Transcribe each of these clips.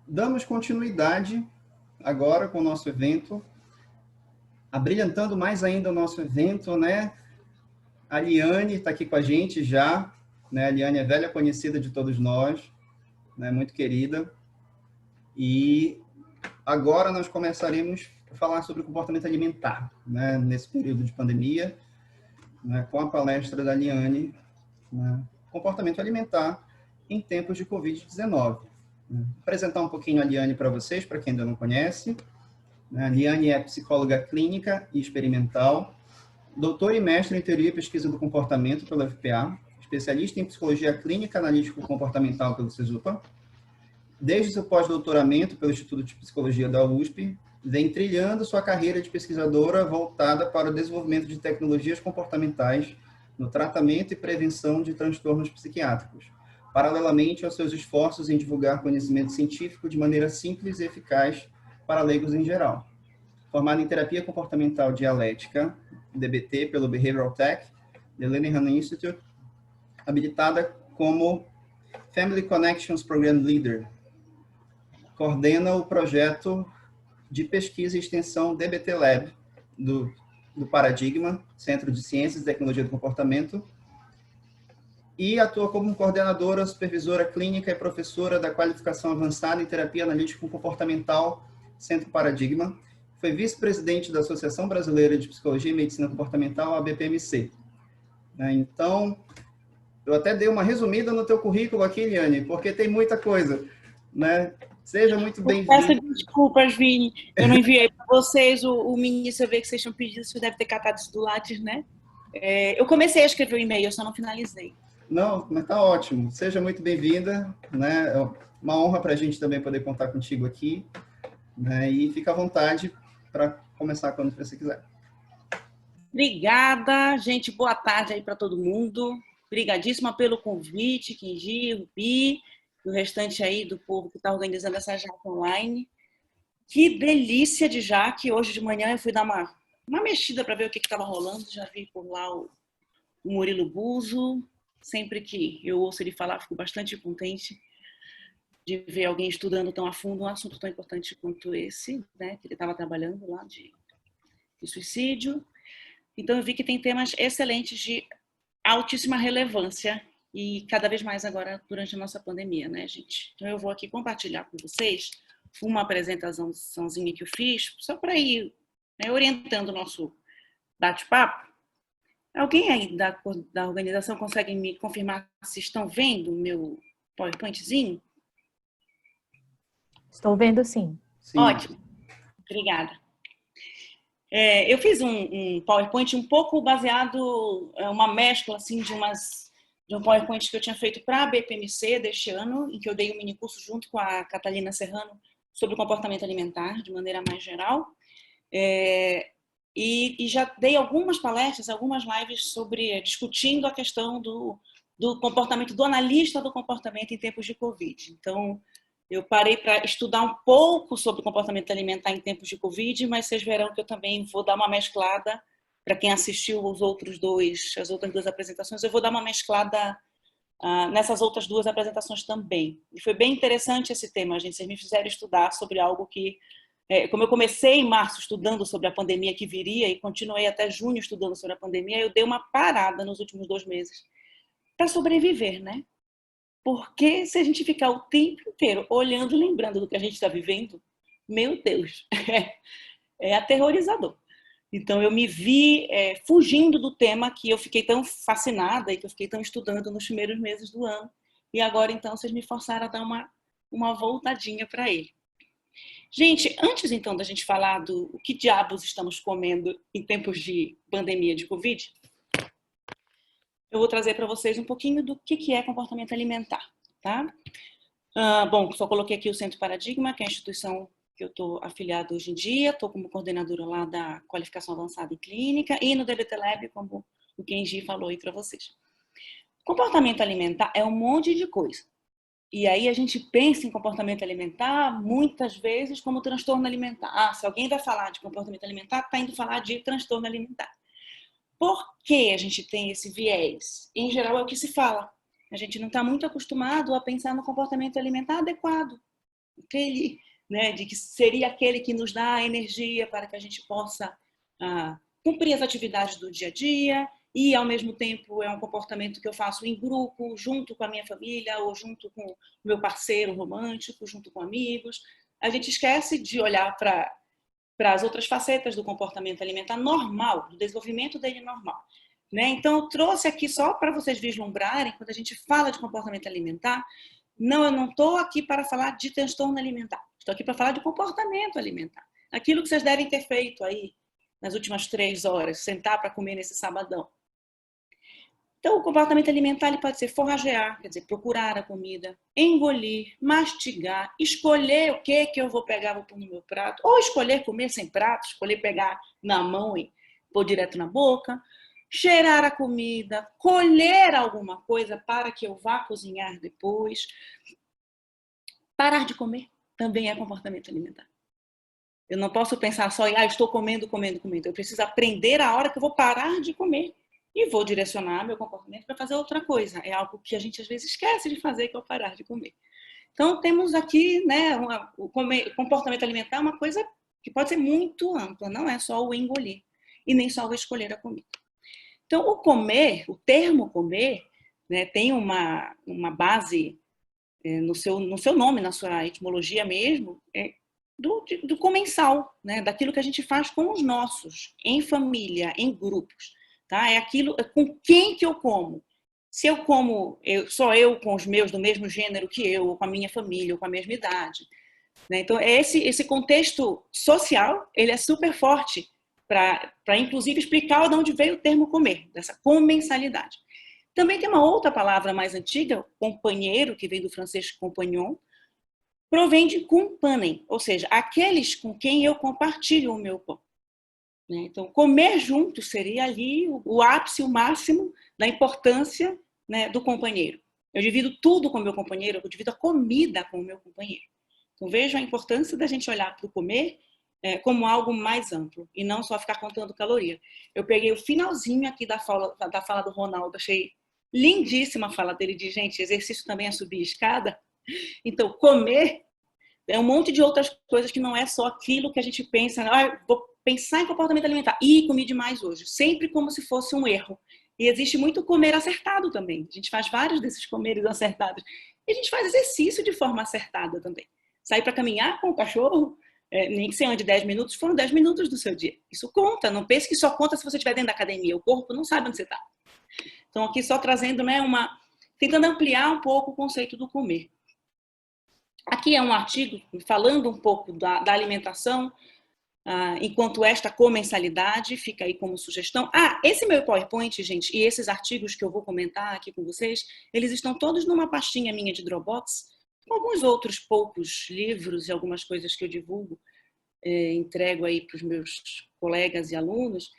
Damos continuidade agora com o nosso evento, abrilhantando mais ainda o nosso evento, né? A Liane está aqui com a gente já, né? A Liane é velha conhecida de todos nós, né? Muito querida. E agora nós começaremos a falar sobre o comportamento alimentar, né? Nesse período de pandemia, né? Com a palestra da Liane, né? Comportamento alimentar em tempos de Covid-19. Apresentar um pouquinho a Liane para vocês, para quem ainda não conhece. A Liane é psicóloga clínica e experimental, doutora e mestre em teoria e pesquisa do comportamento pela UFPA, especialista em psicologia clínica analítico-comportamental pelo CESUPA. Desde seu pós-doutoramento pelo Instituto de Psicologia da USP, vem trilhando sua carreira de pesquisadora voltada para o desenvolvimento de tecnologias comportamentais no tratamento e prevenção de transtornos psiquiátricos, paralelamente aos seus esforços em divulgar conhecimento científico de maneira simples e eficaz para leigos em geral. Formada em terapia comportamental dialética, DBT, pelo Behavioral Tech, The Linehan Institute, habilitada como Family Connections Program Leader, coordena o projeto de pesquisa e extensão DBT Lab, do Paradigma, Centro de Ciências e Tecnologia do Comportamento, e atua como coordenadora, supervisora clínica e professora da qualificação avançada em terapia analítico comportamental, Centro Paradigma. Foi vice-presidente da Associação Brasileira de Psicologia e Medicina Comportamental, a BPMC. Então, eu até dei uma resumida no teu currículo aqui, Liane, porque tem muita coisa, né? Seja muito Peço bem-vinda. desculpas, Vini. Eu não enviei para vocês o ministro, eu vi que vocês tinham pedido, você deve ter catado isso do Lattes, né? Eu comecei a escrever o e-mail, eu só não finalizei. Não, mas tá ótimo. Seja muito bem-vinda, né? É uma honra para a gente também poder contar contigo aqui, né? E fica à vontade para começar quando você quiser. Obrigada, gente. Boa tarde aí para todo mundo. Obrigadíssima pelo convite, Kingi, Rubi, e o restante aí do povo que está organizando essa jaca online. Que delícia de jaque. Hoje de manhã eu fui dar uma mexida para ver o que estava rolando. Já vi por lá o Murilo Buzo. Sempre que eu ouço ele falar, fico bastante contente de ver alguém estudando tão a fundo um assunto tão importante quanto esse, né? Que ele estava trabalhando lá de suicídio. Então eu vi que tem temas excelentes de altíssima relevância e cada vez mais agora durante a nossa pandemia, né, gente? Então eu vou aqui compartilhar com vocês uma apresentaçãozinha que eu fiz, só para ir, né, orientando o nosso bate-papo. Alguém aí da organização consegue me confirmar se estão vendo o meu PowerPointzinho? Estou vendo, sim. Sim. Ótimo, obrigada. Eu fiz um PowerPoint um pouco baseado, uma mescla assim, de um PowerPoint que eu tinha feito para a BPMC deste ano, em que eu dei um mini curso junto com a Catalina Serrano sobre o comportamento alimentar, de maneira mais geral. E já dei algumas palestras, algumas lives discutindo a questão do comportamento, do analista do comportamento em tempos de Covid. Então, eu parei para estudar um pouco sobre o comportamento alimentar em tempos de Covid, mas vocês verão que eu também vou dar uma mesclada, para quem assistiu as outras duas apresentações, eu vou dar uma mesclada nessas outras duas apresentações também. E foi bem interessante esse tema, gente. Vocês me fizeram estudar sobre algo que, como eu comecei em março estudando sobre a pandemia que viria e continuei até junho estudando sobre a pandemia, eu dei uma parada nos últimos 2 meses para sobreviver, né? Porque se a gente ficar o tempo inteiro olhando e lembrando do que a gente está vivendo, meu Deus, é aterrorizador. Então, eu me vi fugindo do tema que eu fiquei tão fascinada e que eu fiquei tão estudando nos primeiros meses do ano. E agora, então, vocês me forçaram a dar uma voltadinha para ele. Gente, antes, então, da gente falar do que diabos estamos comendo em tempos de pandemia de Covid, eu vou trazer para vocês um pouquinho do que é comportamento alimentar, tá? Bom, só coloquei aqui o Centro Paradigma, que é a instituição que eu estou afiliada hoje em dia, estou como coordenadora lá da qualificação avançada em clínica e no DBT Lab, como o Kenji falou aí para vocês. Comportamento alimentar é um monte de coisa. E aí a gente pensa em comportamento alimentar muitas vezes como transtorno alimentar. Se alguém vai falar de comportamento alimentar, está indo falar de transtorno alimentar. Por que a gente tem esse viés? Em geral é o que se fala. A gente não está muito acostumado a pensar no comportamento alimentar adequado. aquele, né, de que seria aquele que nos dá a energia para que a gente possa cumprir as atividades do dia a dia, e ao mesmo tempo é um comportamento que eu faço em grupo, junto com a minha família, ou junto com o meu parceiro romântico, junto com amigos. A gente esquece de olhar para as outras facetas do comportamento alimentar normal, do desenvolvimento dele normal. Né? Então, eu trouxe aqui só para vocês vislumbrarem, quando a gente fala de comportamento alimentar, não, eu não estou aqui para falar de transtorno alimentar, estou aqui para falar de comportamento alimentar. Aquilo que vocês devem ter feito aí nas últimas 3 horas, sentar para comer nesse sabadão. Então, o comportamento alimentar ele pode ser forragear, quer dizer, procurar a comida, engolir, mastigar, escolher o que eu vou pegar, vou pôr no meu prato, ou escolher comer sem prato, escolher pegar na mão e pôr direto na boca, cheirar a comida, colher alguma coisa para que eu vá cozinhar depois. Parar de comer também é comportamento alimentar. Eu não posso pensar só em, estou comendo. Eu preciso aprender a hora que eu vou parar de comer. E vou direcionar meu comportamento para fazer outra coisa. É algo que a gente às vezes esquece de fazer, que é o parar de comer. Então, temos aqui, né, o comportamento alimentar é uma coisa que pode ser muito ampla, não é só o engolir e nem só o escolher a comida. Então, o comer, o termo comer, né, tem uma base no seu nome, na sua etimologia mesmo, do comensal, né, daquilo que a gente faz com os nossos, em família, em grupos. Tá? É aquilo com quem que eu como. Se eu como só eu com os meus do mesmo gênero que eu, ou com a minha família, ou com a mesma idade. Né? Então, esse contexto social, ele é super forte para inclusive explicar de onde veio o termo comer, dessa comensalidade. Também tem uma outra palavra mais antiga, companheiro, que vem do francês compagnon, provém de companem, ou seja, aqueles com quem eu compartilho o meu pão. Então, comer junto seria ali o ápice, o máximo da importância, né, do companheiro. Eu divido tudo com o meu companheiro, eu divido a comida com o meu companheiro. Então, vejo a importância da gente olhar para o comer como algo mais amplo e não só ficar contando caloria. Eu peguei o finalzinho aqui da fala do Ronaldo, achei lindíssima a fala dele de, gente, exercício também é subir escada. Então, comer é um monte de outras coisas que não é só aquilo que a gente pensa, vou pensar em comportamento alimentar. Comi demais hoje. Sempre como se fosse um erro. E existe muito comer acertado também. A gente faz vários desses comeres acertados. E a gente faz exercício de forma acertada também. Sair para caminhar com o cachorro, nem que você ande 10 minutos, foram 10 minutos do seu dia. Isso conta. Não pense que só conta se você estiver dentro da academia. O corpo não sabe onde você está. Então, aqui só trazendo, né, tentando ampliar um pouco o conceito do comer. Aqui é um artigo falando um pouco da alimentação, enquanto esta comensalidade, fica aí como sugestão. Esse meu PowerPoint, gente, e esses artigos que eu vou comentar aqui com vocês, eles estão todos numa pastinha minha de Dropbox, com alguns outros poucos livros e algumas coisas que eu divulgo, entrego aí para os meus colegas e alunos.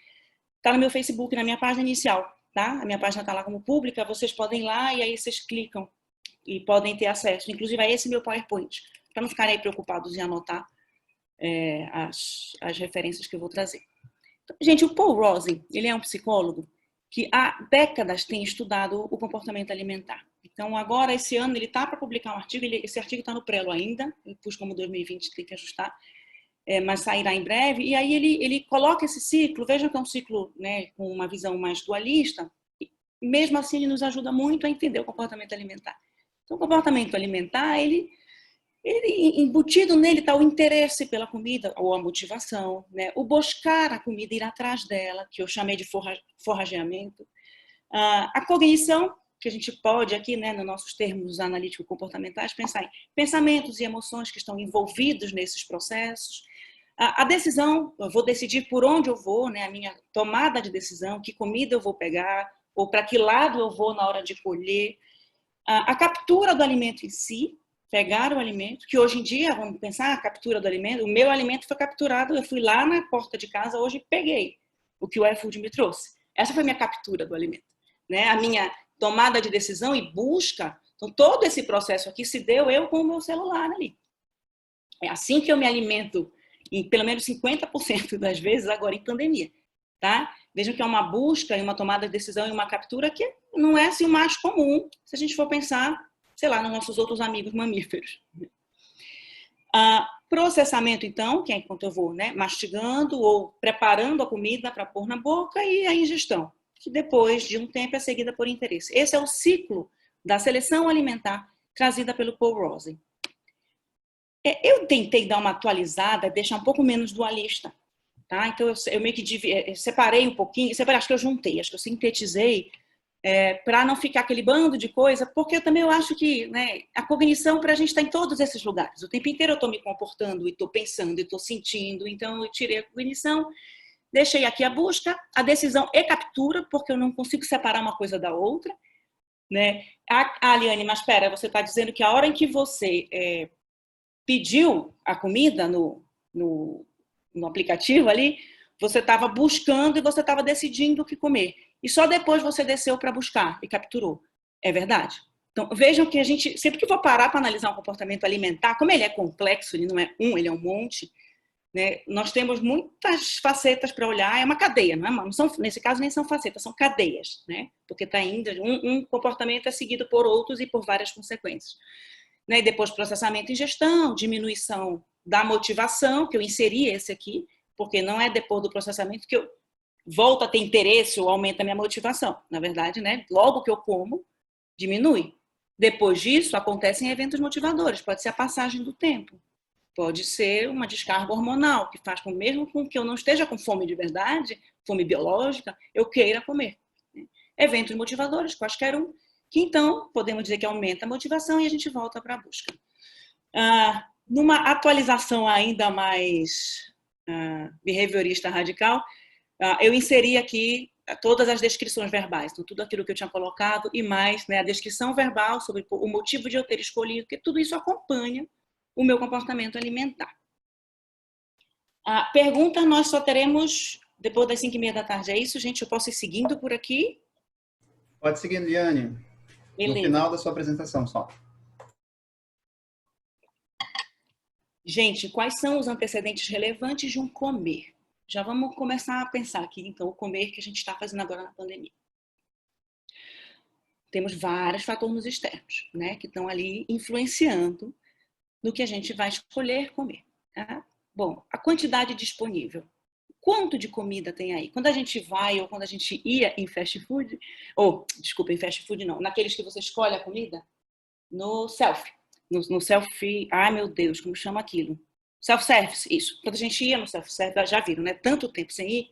Está no meu Facebook, na minha página inicial, tá? A minha página está lá como pública, vocês podem ir lá e aí vocês clicam e podem ter acesso, inclusive a esse meu PowerPoint, para não ficarem aí preocupados em anotar as referências que eu vou trazer. Então, gente, o Paul Rozin, ele é um psicólogo que há décadas tem estudado o comportamento alimentar. Então, agora, esse ano, ele está para publicar um artigo, esse artigo está no Prelo ainda, eu pus como 2020, tem que ajustar, mas sairá em breve, e aí ele coloca esse ciclo, vejam que é um ciclo, né, com uma visão mais dualista, e mesmo assim ele nos ajuda muito a entender o comportamento alimentar. Então, o comportamento alimentar, ele embutido nele está o interesse pela comida, ou a motivação, né? O buscar a comida, ir atrás dela, que eu chamei de forrageamento. A cognição, que a gente pode aqui, né, nos nossos termos analítico-comportamentais, pensar em pensamentos e emoções que estão envolvidos nesses processos. A decisão, eu vou decidir por onde eu vou, né, a minha tomada de decisão, que comida eu vou pegar, ou para que lado eu vou na hora de colher. A captura do alimento em si, pegar o alimento, que hoje em dia, vamos pensar, a captura do alimento, o meu alimento foi capturado, eu fui lá na porta de casa hoje e peguei o que o iFood me trouxe. Essa foi a minha captura do alimento, né? A minha tomada de decisão e busca. Então, todo esse processo aqui se deu eu com o meu celular ali. É assim que eu me alimento, em pelo menos 50% das vezes, agora em pandemia, tá? Vejam que é uma busca e uma tomada de decisão e uma captura que não é assim o mais comum, se a gente for pensar, sei lá, nos nossos outros amigos mamíferos. Processamento, então, que é enquanto eu vou, né, mastigando ou preparando a comida para pôr na boca, e a ingestão, que depois de um tempo é seguida por interesse. Esse é o ciclo da seleção alimentar trazida pelo Paul Rozin. Eu tentei dar uma atualizada, deixar um pouco menos dualista, tá? Então eu meio que separei um pouquinho, acho que eu juntei, acho que eu sintetizei, para não ficar aquele bando de coisa, porque eu acho que, né, a cognição para a gente está em todos esses lugares. O tempo inteiro eu estou me comportando, e estou pensando, e estou sentindo, então eu tirei a cognição, deixei aqui a busca, a decisão e captura, porque eu não consigo separar uma coisa da outra, né? Aliane, mas espera, você está dizendo que a hora em que você pediu a comida no aplicativo ali, você estava buscando e você estava decidindo o que comer. E só depois você desceu para buscar e capturou. É verdade? Então, vejam que a gente, sempre que for parar para analisar um comportamento alimentar, como ele é complexo, ele não é ele é um monte, né? Nós temos muitas facetas para olhar, é uma cadeia, não são, nesse caso nem são facetas, são cadeias, né? Porque está indo, um comportamento é seguido por outros e por várias consequências. Né? E depois processamento e gestão, diminuição da motivação, que eu inseri esse aqui, porque não é depois do processamento que eu volto a ter interesse ou aumenta a minha motivação. Na verdade, né? Logo que eu como, diminui. Depois disso, acontecem eventos motivadores. Pode ser a passagem do tempo. Pode ser uma descarga hormonal, que faz com mesmo com que eu não esteja com fome de verdade, fome biológica, eu queira comer. Eventos motivadores, quaisquer um, que então podemos dizer que aumenta a motivação e a gente volta para a busca. Numa atualização ainda mais behaviorista radical, eu inseri aqui todas as descrições verbais, então, tudo aquilo que eu tinha colocado e mais, né, a descrição verbal sobre o motivo de eu ter escolhido, porque tudo isso acompanha o meu comportamento alimentar. A pergunta nós só teremos depois das 5h30 da tarde, é isso, gente? Eu posso ir seguindo por aqui? Pode seguir, Liane. Beleza. No final da sua apresentação, só. Gente, quais são os antecedentes relevantes de um comer? Já vamos começar a pensar aqui, então, o comer que a gente está fazendo agora na pandemia. Temos vários fatores externos, né, que estão ali influenciando no que a gente vai escolher comer. Tá? Bom, a quantidade disponível. Quanto de comida tem aí? Quando a gente vai, ou quando a gente ia em fast food, desculpa, em fast food não, naqueles que você escolhe a comida, no self. No self, ai meu Deus, como chama aquilo? Self-service, isso. Quando a gente ia no self-service, já viram, né? Tanto tempo sem ir,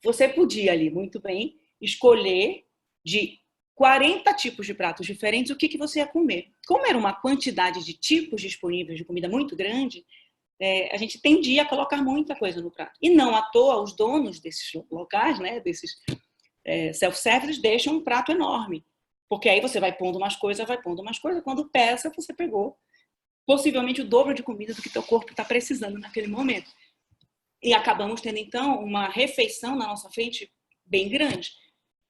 você podia ali, muito bem, escolher de 40 tipos de pratos diferentes o que você ia comer. Como era uma quantidade de tipos disponíveis de comida muito grande, a gente tendia a colocar muita coisa no prato. E não à toa, os donos desses locais, né, desses self-service, deixam um prato enorme. Porque aí você vai pondo umas coisas, quando pesa, você pegou possivelmente o dobro de comida do que teu corpo está precisando naquele momento. E acabamos tendo, então, uma refeição na nossa frente bem grande.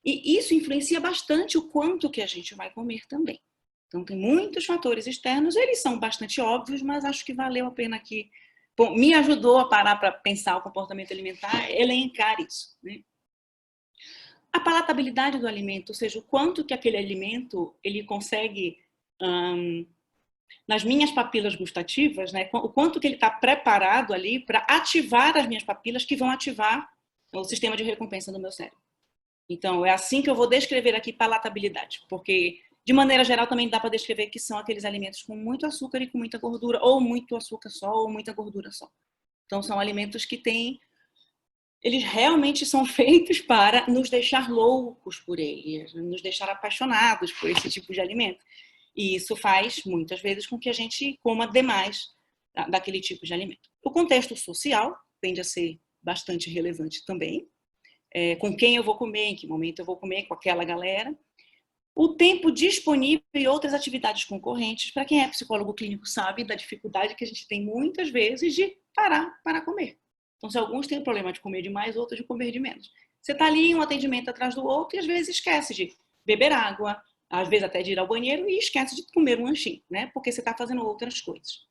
E isso influencia bastante o quanto que a gente vai comer também. Então, tem muitos fatores externos, eles são bastante óbvios, mas acho que valeu a pena aqui. Bom, me ajudou a parar para pensar o comportamento alimentar, elencar isso, né? A palatabilidade do alimento, ou seja, o quanto que aquele alimento ele consegue, nas minhas papilas gustativas, né, o quanto que ele está preparado ali para ativar as minhas papilas que vão ativar o sistema de recompensa do meu cérebro. Então, é assim que eu vou descrever aqui palatabilidade, porque, de maneira geral, também dá para descrever que são aqueles alimentos com muito açúcar e com muita gordura, ou muito açúcar só, ou muita gordura só. Então, são alimentos que têm... Eles realmente são feitos para nos deixar loucos por eles, nos deixar apaixonados por esse tipo de alimento. E isso faz, muitas vezes, com que a gente coma demais daquele tipo de alimento. O contexto social tende a ser bastante relevante também. Com quem eu vou comer, em que momento eu vou comer, com aquela galera. O tempo disponível e outras atividades concorrentes. Para quem é psicólogo clínico sabe da dificuldade que a gente tem muitas vezes de parar para comer. Então, se alguns têm o problema de comer demais, outros de comer de menos. Você está ali em um atendimento atrás do outro e às vezes esquece de beber água, às vezes até de ir ao banheiro e esquece de comer um lanchinho, né? Porque você está fazendo outras coisas.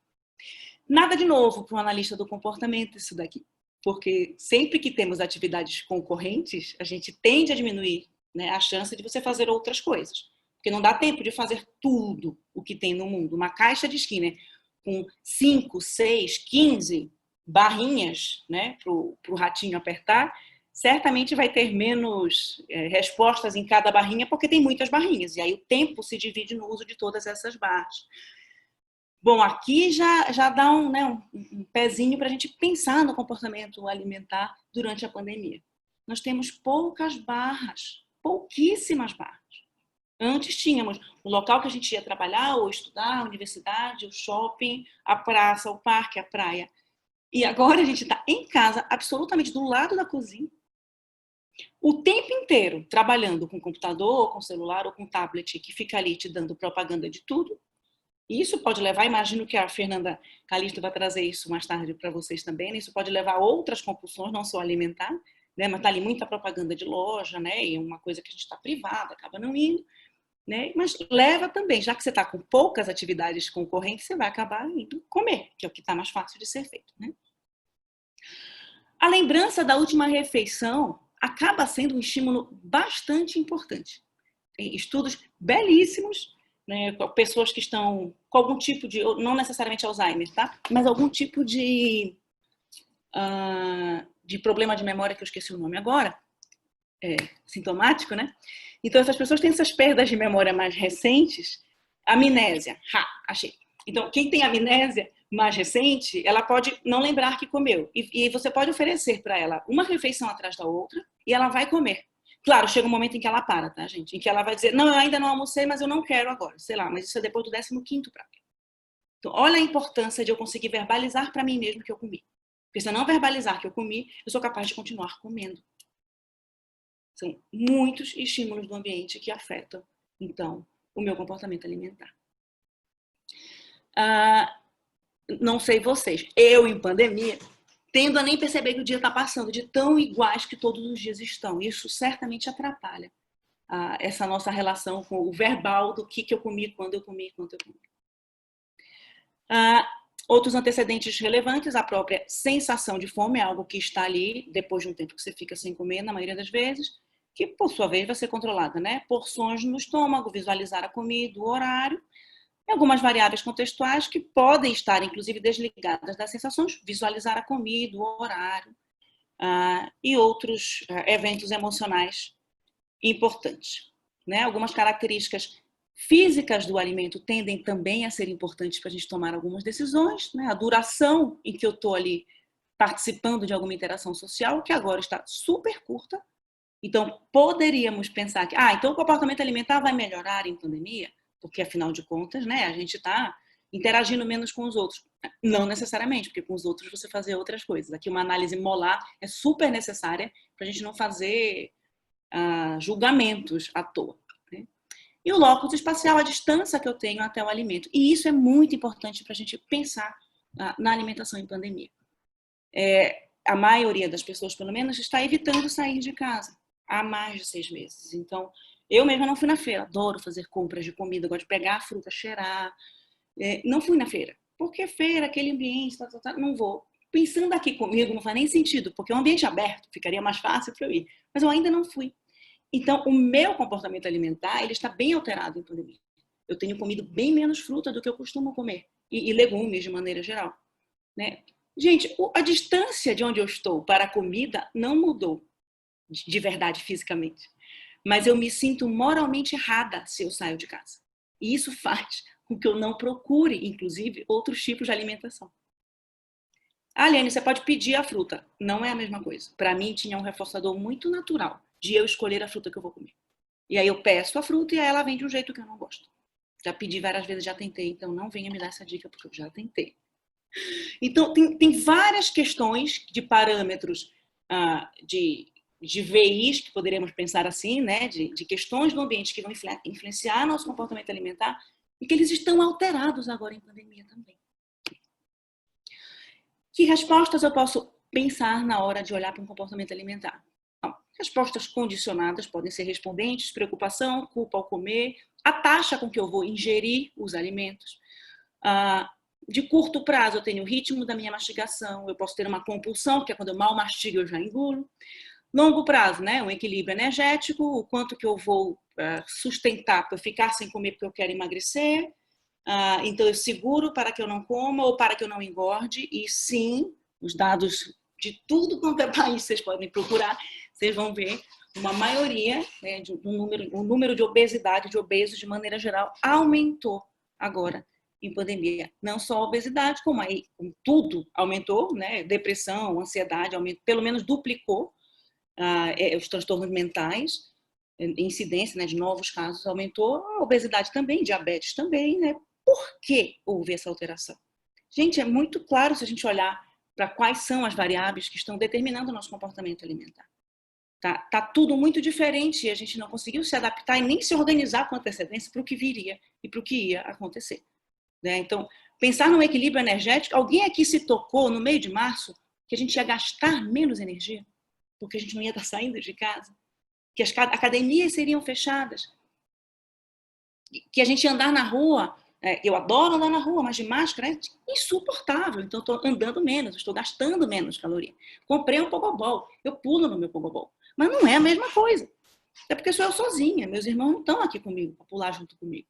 Nada de novo para um analista do comportamento isso daqui. Porque sempre que temos atividades concorrentes, a gente tende a diminuir, né, a chance de você fazer outras coisas. Porque não dá tempo de fazer tudo o que tem no mundo. Uma caixa de Skinner com 5, 6, 15 barrinhas, né, para o ratinho apertar, certamente vai ter menos respostas em cada barrinha, porque tem muitas barrinhas, e aí o tempo se divide no uso de todas essas barras. Bom, aqui já dá um pezinho para a gente pensar no comportamento alimentar durante a pandemia. Nós temos poucas barras, pouquíssimas barras. Antes tínhamos o local que a gente ia trabalhar ou estudar, a universidade, o shopping, a praça, o parque, a praia. E agora a gente está em casa, absolutamente do lado da cozinha, o tempo inteiro trabalhando com computador, com celular ou com tablet, que fica ali te dando propaganda de tudo. E isso pode levar, imagino que a Fernanda Calisto vai trazer isso mais tarde para vocês também, né? Isso pode levar a outras compulsões, não só alimentar, né? Mas está ali muita propaganda de loja, né? E uma coisa que a gente está privada, acaba não indo, né? Mas leva também, já que você está com poucas atividades concorrentes, você vai acabar indo comer, que é o que está mais fácil de ser feito, né? A lembrança da última refeição acaba sendo um estímulo bastante importante. Tem estudos belíssimos, né, pessoas que estão com algum tipo de, não necessariamente Alzheimer, tá? Mas algum tipo de problema de memória, que eu esqueci o nome agora, sintomático, né? Então, essas pessoas têm essas perdas de memória mais recentes, amnésia, achei. Então, quem tem amnésia mais recente, ela pode não lembrar que comeu. E você pode oferecer para ela uma refeição atrás da outra e ela vai comer. Claro, chega um momento em que ela para, tá, gente? Em que ela vai dizer, não, eu ainda não almocei, mas eu não quero agora. Sei lá, mas isso é depois do 15º prato. Então, olha a importância de eu conseguir verbalizar para mim mesmo que eu comi. Porque se eu não verbalizar que eu comi, eu sou capaz de continuar comendo. São muitos estímulos do ambiente que afetam, então, o meu comportamento alimentar. Não sei vocês, eu em pandemia tendo a nem perceber que o dia está passando, de tão iguais que todos os dias estão. Isso certamente atrapalha essa nossa relação com o verbal do que eu comi, quando eu comi, quanto eu comi. Outros antecedentes relevantes, a própria sensação de fome, é algo que está ali depois de um tempo que você fica sem comer, na maioria das vezes, que por sua vez vai ser controlada, né? Porções no estômago, visualizar a comida, o horário, e algumas variáveis contextuais que podem estar, inclusive, desligadas das sensações, visualizar a comida, o horário, e outros eventos emocionais importantes, né? Algumas características físicas do alimento tendem também a ser importantes para a gente tomar algumas decisões, né? A duração em que eu estou ali participando de alguma interação social, que agora está super curta. Então, poderíamos pensar que, então o comportamento alimentar vai melhorar em pandemia, porque, afinal de contas, né, a gente está interagindo menos com os outros. Não necessariamente, porque com os outros você fazer outras coisas. Aqui uma análise molar é super necessária para a gente não fazer julgamentos à toa. Né? E o locus espacial, a distância que eu tenho até o alimento. E isso é muito importante para a gente pensar na alimentação em pandemia. A maioria das pessoas, pelo menos, está evitando sair de casa há mais de 6 meses. Então, eu mesma não fui na feira. Adoro fazer compras de comida, gosto de pegar a fruta, cheirar. Não fui na feira. Porque feira, aquele ambiente, não vou. Pensando aqui comigo, não faz nem sentido, porque é um ambiente aberto, ficaria mais fácil para eu ir. Mas eu ainda não fui. Então, o meu comportamento alimentar, ele está bem alterado em pandemia. Eu tenho comido bem menos fruta do que eu costumo comer. E legumes, de maneira geral. Né? Gente, a distância de onde eu estou para a comida não mudou de verdade fisicamente. Mas eu me sinto moralmente errada se eu saio de casa. E isso faz com que eu não procure, inclusive, outros tipos de alimentação. Aliane, você pode pedir a fruta. Não é a mesma coisa. Para mim, tinha um reforçador muito natural de eu escolher a fruta que eu vou comer. E aí eu peço a fruta e aí ela vem de um jeito que eu não gosto. Já pedi várias vezes, já tentei. Então, não venha me dar essa dica, porque eu já tentei. Então, tem várias questões de parâmetros de VIs, que poderíamos pensar assim, né? de questões do ambiente que vão influenciar nosso comportamento alimentar e que eles estão alterados agora em pandemia também. Que respostas eu posso pensar na hora de olhar para um comportamento alimentar? Bom, respostas condicionadas podem ser respondentes, preocupação, culpa ao comer, a taxa com que eu vou ingerir os alimentos. De curto prazo, eu tenho o ritmo da minha mastigação, eu posso ter uma compulsão, que é quando eu mal mastigo, eu já engulo. Longo prazo, né? Um equilíbrio energético, o quanto que eu vou sustentar para eu ficar sem comer porque eu quero emagrecer. Então eu seguro para que eu não coma ou para que eu não engorde. E sim, os dados de tudo quanto é país vocês podem procurar, vocês vão ver uma maioria, né, o número de obesidade, de obesos de maneira geral, aumentou agora em pandemia. Não só a obesidade, como aí tudo aumentou, né? Depressão, ansiedade, aumentou, pelo menos duplicou os transtornos mentais, incidência, né, de novos casos aumentou, a obesidade também, diabetes também, né? Por que houve essa alteração? Gente, é muito claro se a gente olhar para quais são as variáveis que estão determinando o nosso comportamento alimentar. Tá tudo muito diferente e a gente não conseguiu se adaptar e nem se organizar com antecedência para o que viria e para o que ia acontecer. Né? Então, pensar num equilíbrio energético, alguém aqui se tocou no meio de março que a gente ia gastar menos energia, porque a gente não ia estar saindo de casa, que as academias seriam fechadas, que a gente ia andar na rua. Eu adoro andar na rua, mas de máscara é insuportável. Então, estou andando menos, estou gastando menos caloria. Comprei um pogobol, eu pulo no meu pogobol. Mas não é a mesma coisa. É porque sou eu sozinha, meus irmãos não estão aqui comigo, para pular junto comigo.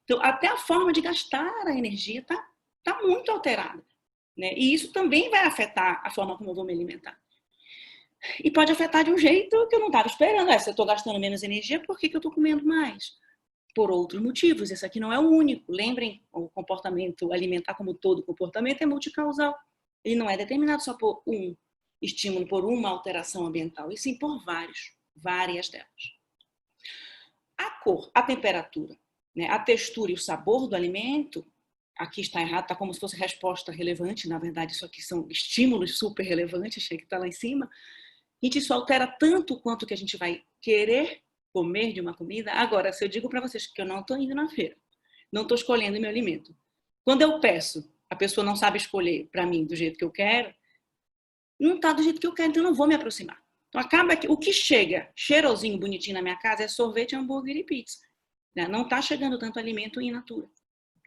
Então, até a forma de gastar a energia está muito alterada. Né? E isso também vai afetar a forma como eu vou me alimentar. E pode afetar de um jeito que eu não estava esperando. Se eu estou gastando menos energia, por que eu estou comendo mais? Por outros motivos. Esse aqui não é o único. Lembrem, o comportamento alimentar, como todo comportamento, é multicausal. Ele não é determinado só por um estímulo, por uma alteração ambiental, e sim por várias delas. A cor, a temperatura, né, a textura e o sabor do alimento, aqui está errado, está como se fosse resposta relevante, na verdade isso aqui são estímulos super relevantes, chega que está lá em cima. Gente, isso altera tanto quanto que a gente vai querer comer de uma comida. Agora, se eu digo para vocês que eu não estou indo na feira, não estou escolhendo meu alimento, quando eu peço, a pessoa não sabe escolher para mim do jeito que eu quero, não está do jeito que eu quero, então eu não vou me aproximar. Então acaba que o que chega cheirosinho, bonitinho na minha casa é sorvete, hambúrguer e pizza. Né? Não está chegando tanto alimento in natura,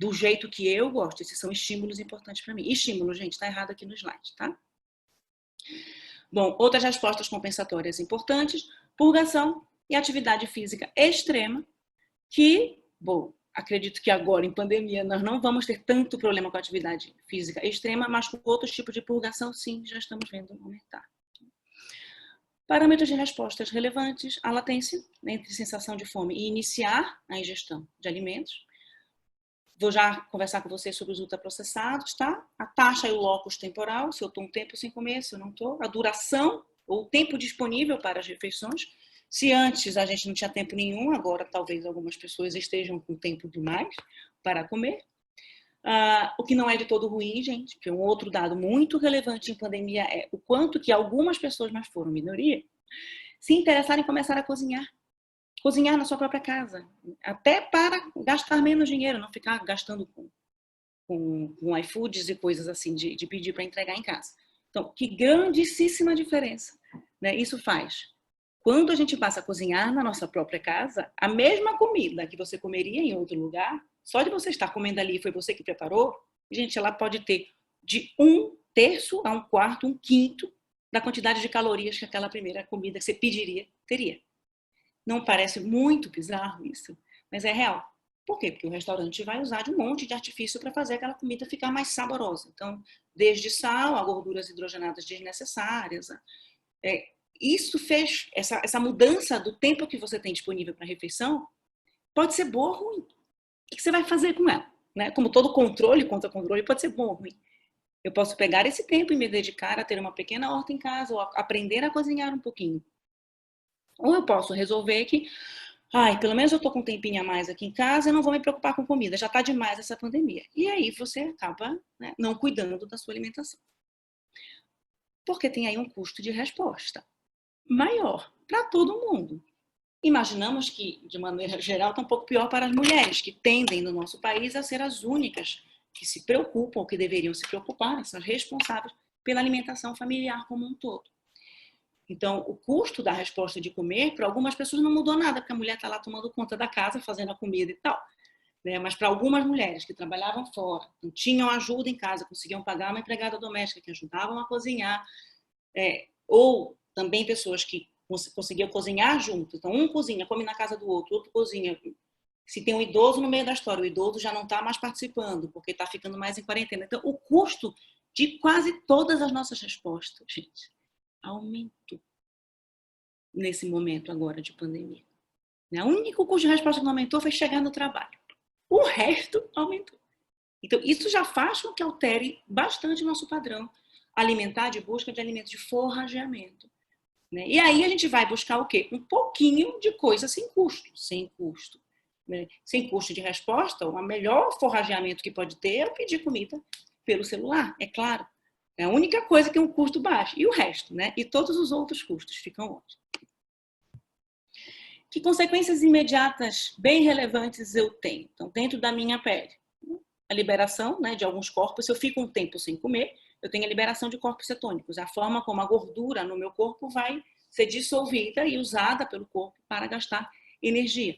do jeito que eu gosto. Esses são estímulos importantes para mim. Estímulo, gente, está errado aqui no slide, tá? Bom, outras respostas compensatórias importantes, purgação e atividade física extrema, que, bom, acredito que agora em pandemia nós não vamos ter tanto problema com a atividade física extrema, mas com outros tipos de purgação, sim, já estamos vendo aumentar. Parâmetros de respostas relevantes, a latência entre sensação de fome e iniciar a ingestão de alimentos. Vou já conversar com vocês sobre os ultraprocessados, tá? A taxa e o locus temporal, se eu estou um tempo sem comer, se eu não estou. A duração, ou o tempo disponível para as refeições. Se antes a gente não tinha tempo nenhum, agora talvez algumas pessoas estejam com tempo demais para comer. O que não é de todo ruim, gente, porque um outro dado muito relevante em pandemia é o quanto que algumas pessoas, mas foram minoria, se interessaram em começar a cozinhar. Cozinhar na sua própria casa, até para gastar menos dinheiro, não ficar gastando com iFoods e coisas assim, de pedir para entregar em casa. Então, que grandíssima diferença, né, isso faz. Quando a gente passa a cozinhar na nossa própria casa, a mesma comida que você comeria em outro lugar, só de você estar comendo ali, foi você que preparou, gente, ela pode ter de 1/3 a 1/4, 1/5 da quantidade de calorias que aquela primeira comida que você pediria teria. Não parece muito bizarro isso, mas é real. Por quê? Porque o restaurante vai usar de um monte de artifício para fazer aquela comida ficar mais saborosa. Então, desde sal a gorduras hidrogenadas desnecessárias. Isso fez, essa mudança do tempo que você tem disponível para a refeição, pode ser boa ou ruim. O que você vai fazer com ela? Né? Como todo controle, contra-controle, pode ser bom ou ruim. Eu posso pegar esse tempo e me dedicar a ter uma pequena horta em casa ou a aprender a cozinhar um pouquinho. Ou eu posso resolver que, pelo menos eu estou com um tempinho a mais aqui em casa, eu não vou me preocupar com comida, já está demais essa pandemia. E aí você acaba, né, não cuidando da sua alimentação. Porque tem aí um custo de resposta maior para todo mundo. Imaginamos que, de maneira geral, está um pouco pior para as mulheres, que tendem no nosso país a ser as únicas que se preocupam, ou que deveriam se preocupar, são responsáveis pela alimentação familiar como um todo. Então, o custo da resposta de comer, para algumas pessoas não mudou nada, porque a mulher está lá tomando conta da casa, fazendo a comida e tal. Né? Mas para algumas mulheres que trabalhavam fora, não tinham ajuda em casa, conseguiam pagar uma empregada doméstica que ajudavam a cozinhar, ou também pessoas que conseguiam cozinhar junto. Então, um cozinha, come na casa do outro cozinha, Se tem um idoso no meio da história, o idoso já não está mais participando, porque está ficando mais em quarentena. Então, o custo de quase todas as nossas respostas, gente, aumentou nesse momento agora de pandemia. O único custo de resposta que não aumentou foi chegar no trabalho. O resto aumentou. Então, isso já faz com que altere bastante o nosso padrão alimentar de busca de alimentos de forrageamento. Né? E aí a gente vai buscar o quê? Um pouquinho de coisa sem custo. Sem custo. Né? Sem custo de resposta, o melhor forrageamento que pode ter é pedir comida pelo celular, é claro. É a única coisa que tem um custo baixo. E o resto, né? E todos os outros custos ficam onde? Que consequências imediatas bem relevantes eu tenho? Então, dentro da minha pele, a liberação, né, de alguns corpos. Se eu fico um tempo sem comer, eu tenho a liberação de corpos cetônicos. A forma como a gordura no meu corpo vai ser dissolvida e usada pelo corpo para gastar energia.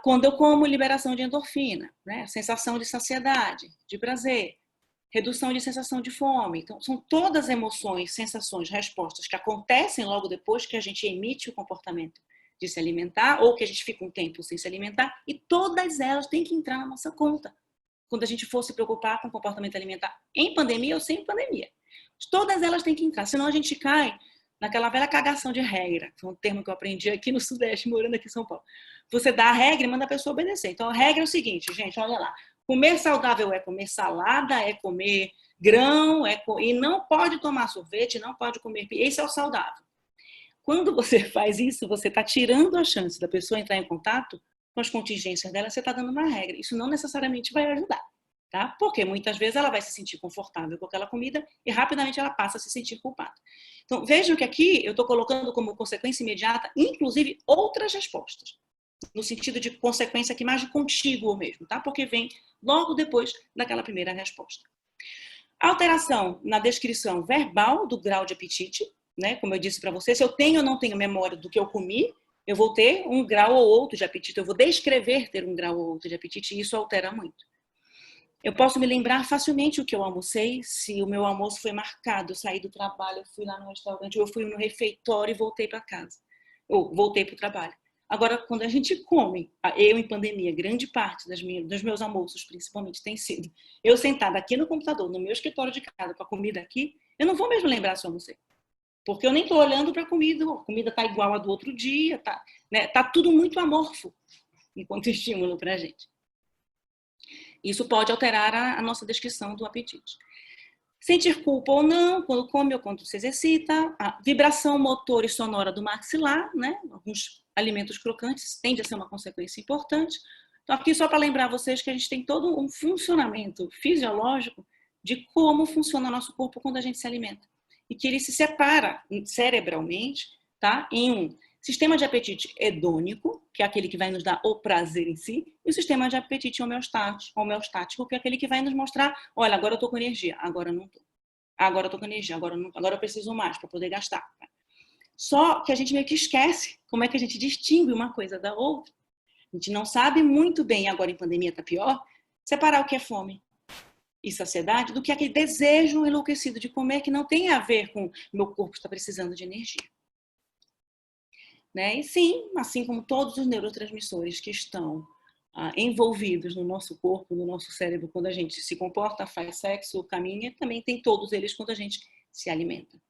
Quando eu como, liberação de endorfina, né, sensação de saciedade, de prazer, redução de sensação de fome. Então, são todas emoções, sensações, respostas que acontecem logo depois que a gente emite o comportamento de se alimentar ou que a gente fica um tempo sem se alimentar, e todas elas têm que entrar na nossa conta quando a gente for se preocupar com o comportamento alimentar em pandemia ou sem pandemia. Todas elas têm que entrar, senão a gente cai naquela velha cagação de regra, que é um termo que eu aprendi aqui no Sudeste, morando aqui em São Paulo. Você dá a regra e manda a pessoa obedecer. Então, a regra é o seguinte, gente, olha lá. Comer saudável é comer salada, é comer grão, e não pode tomar sorvete, não pode comer... Esse é o saudável. Quando você faz isso, você está tirando a chance da pessoa entrar em contato com as contingências dela, você está dando uma regra. Isso não necessariamente vai ajudar, tá? Porque muitas vezes ela vai se sentir confortável com aquela comida e rapidamente ela passa a se sentir culpada. Então, vejam que aqui eu estou colocando como consequência imediata, inclusive, outras respostas. No sentido de consequência aqui mais de contíguo mesmo, tá? Porque vem logo depois daquela primeira resposta. Alteração na descrição verbal do grau de apetite, né? Como eu disse para você, se eu tenho ou não tenho memória do que eu comi, eu vou ter um grau ou outro de apetite, eu vou descrever ter um grau ou outro de apetite, e isso altera muito. Eu posso me lembrar facilmente o que eu almocei, se o meu almoço foi marcado, eu saí do trabalho, eu fui lá no restaurante, ou eu fui no refeitório e voltei para casa, ou voltei para o trabalho. Agora, quando a gente come, eu em pandemia, grande parte dos meus almoços, principalmente, tem sido eu sentada aqui no computador, no meu escritório de casa, com a comida aqui, eu não vou mesmo lembrar se eu almocei. Porque eu nem estou olhando para a comida está igual a do outro dia, tá tudo muito amorfo enquanto estímulo para a gente. Isso pode alterar a nossa descrição do apetite. Sentir culpa ou não, quando come ou quando se exercita, a vibração motor e sonora do maxilar, né? Alguns alimentos crocantes tende a ser uma consequência importante. Então, aqui só para lembrar vocês que a gente tem todo um funcionamento fisiológico de como funciona o nosso corpo quando a gente se alimenta. E que ele se separa cerebralmente, tá? Em um sistema de apetite hedônico, que é aquele que vai nos dar o prazer em si, e o sistema de apetite homeostático, que é aquele que vai nos mostrar, olha, agora eu estou com energia, agora eu não estou. Agora eu estou com energia, agora eu preciso mais para poder gastar. Só que a gente meio que esquece como é que a gente distingue uma coisa da outra. A gente não sabe muito bem, agora em pandemia está pior, separar o que é fome e saciedade do que aquele desejo enlouquecido de comer que não tem a ver com meu corpo está precisando de energia. Né? E sim, assim como todos os neurotransmissores que estão envolvidos no nosso corpo, no nosso cérebro, quando a gente se comporta, faz sexo, caminha, também tem todos eles quando a gente se alimenta.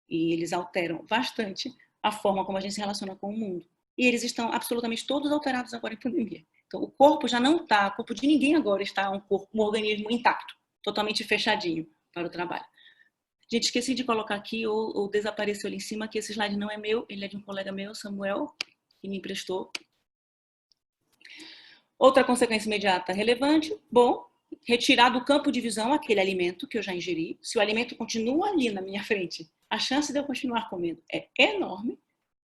E eles alteram bastante a forma como a gente se relaciona com o mundo. E eles estão absolutamente todos alterados agora em pandemia. Então, o corpo já não está, o corpo de ninguém agora está um organismo intacto, totalmente fechadinho para o trabalho. Gente, esqueci de colocar aqui, ou desapareceu ali em cima, que esse slide não é meu, ele é de um colega meu, Samuel, que me emprestou. Outra consequência imediata relevante, bom, retirar do campo de visão aquele alimento que eu já ingeri. Se o alimento continua ali na minha frente, a chance de eu continuar comendo é enorme.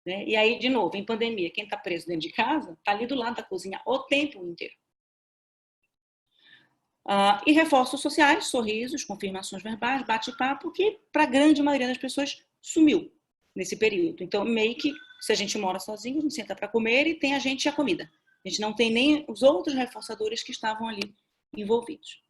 Né? E aí, de novo, em pandemia, quem está preso dentro de casa, está ali do lado da cozinha o tempo inteiro. E reforços sociais, sorrisos, confirmações verbais, bate-papo, que para a grande maioria das pessoas sumiu nesse período. Então, meio que, se a gente mora sozinho, a gente senta para comer e tem a gente e a comida. A gente não tem nem os outros reforçadores que estavam ali envolvidos.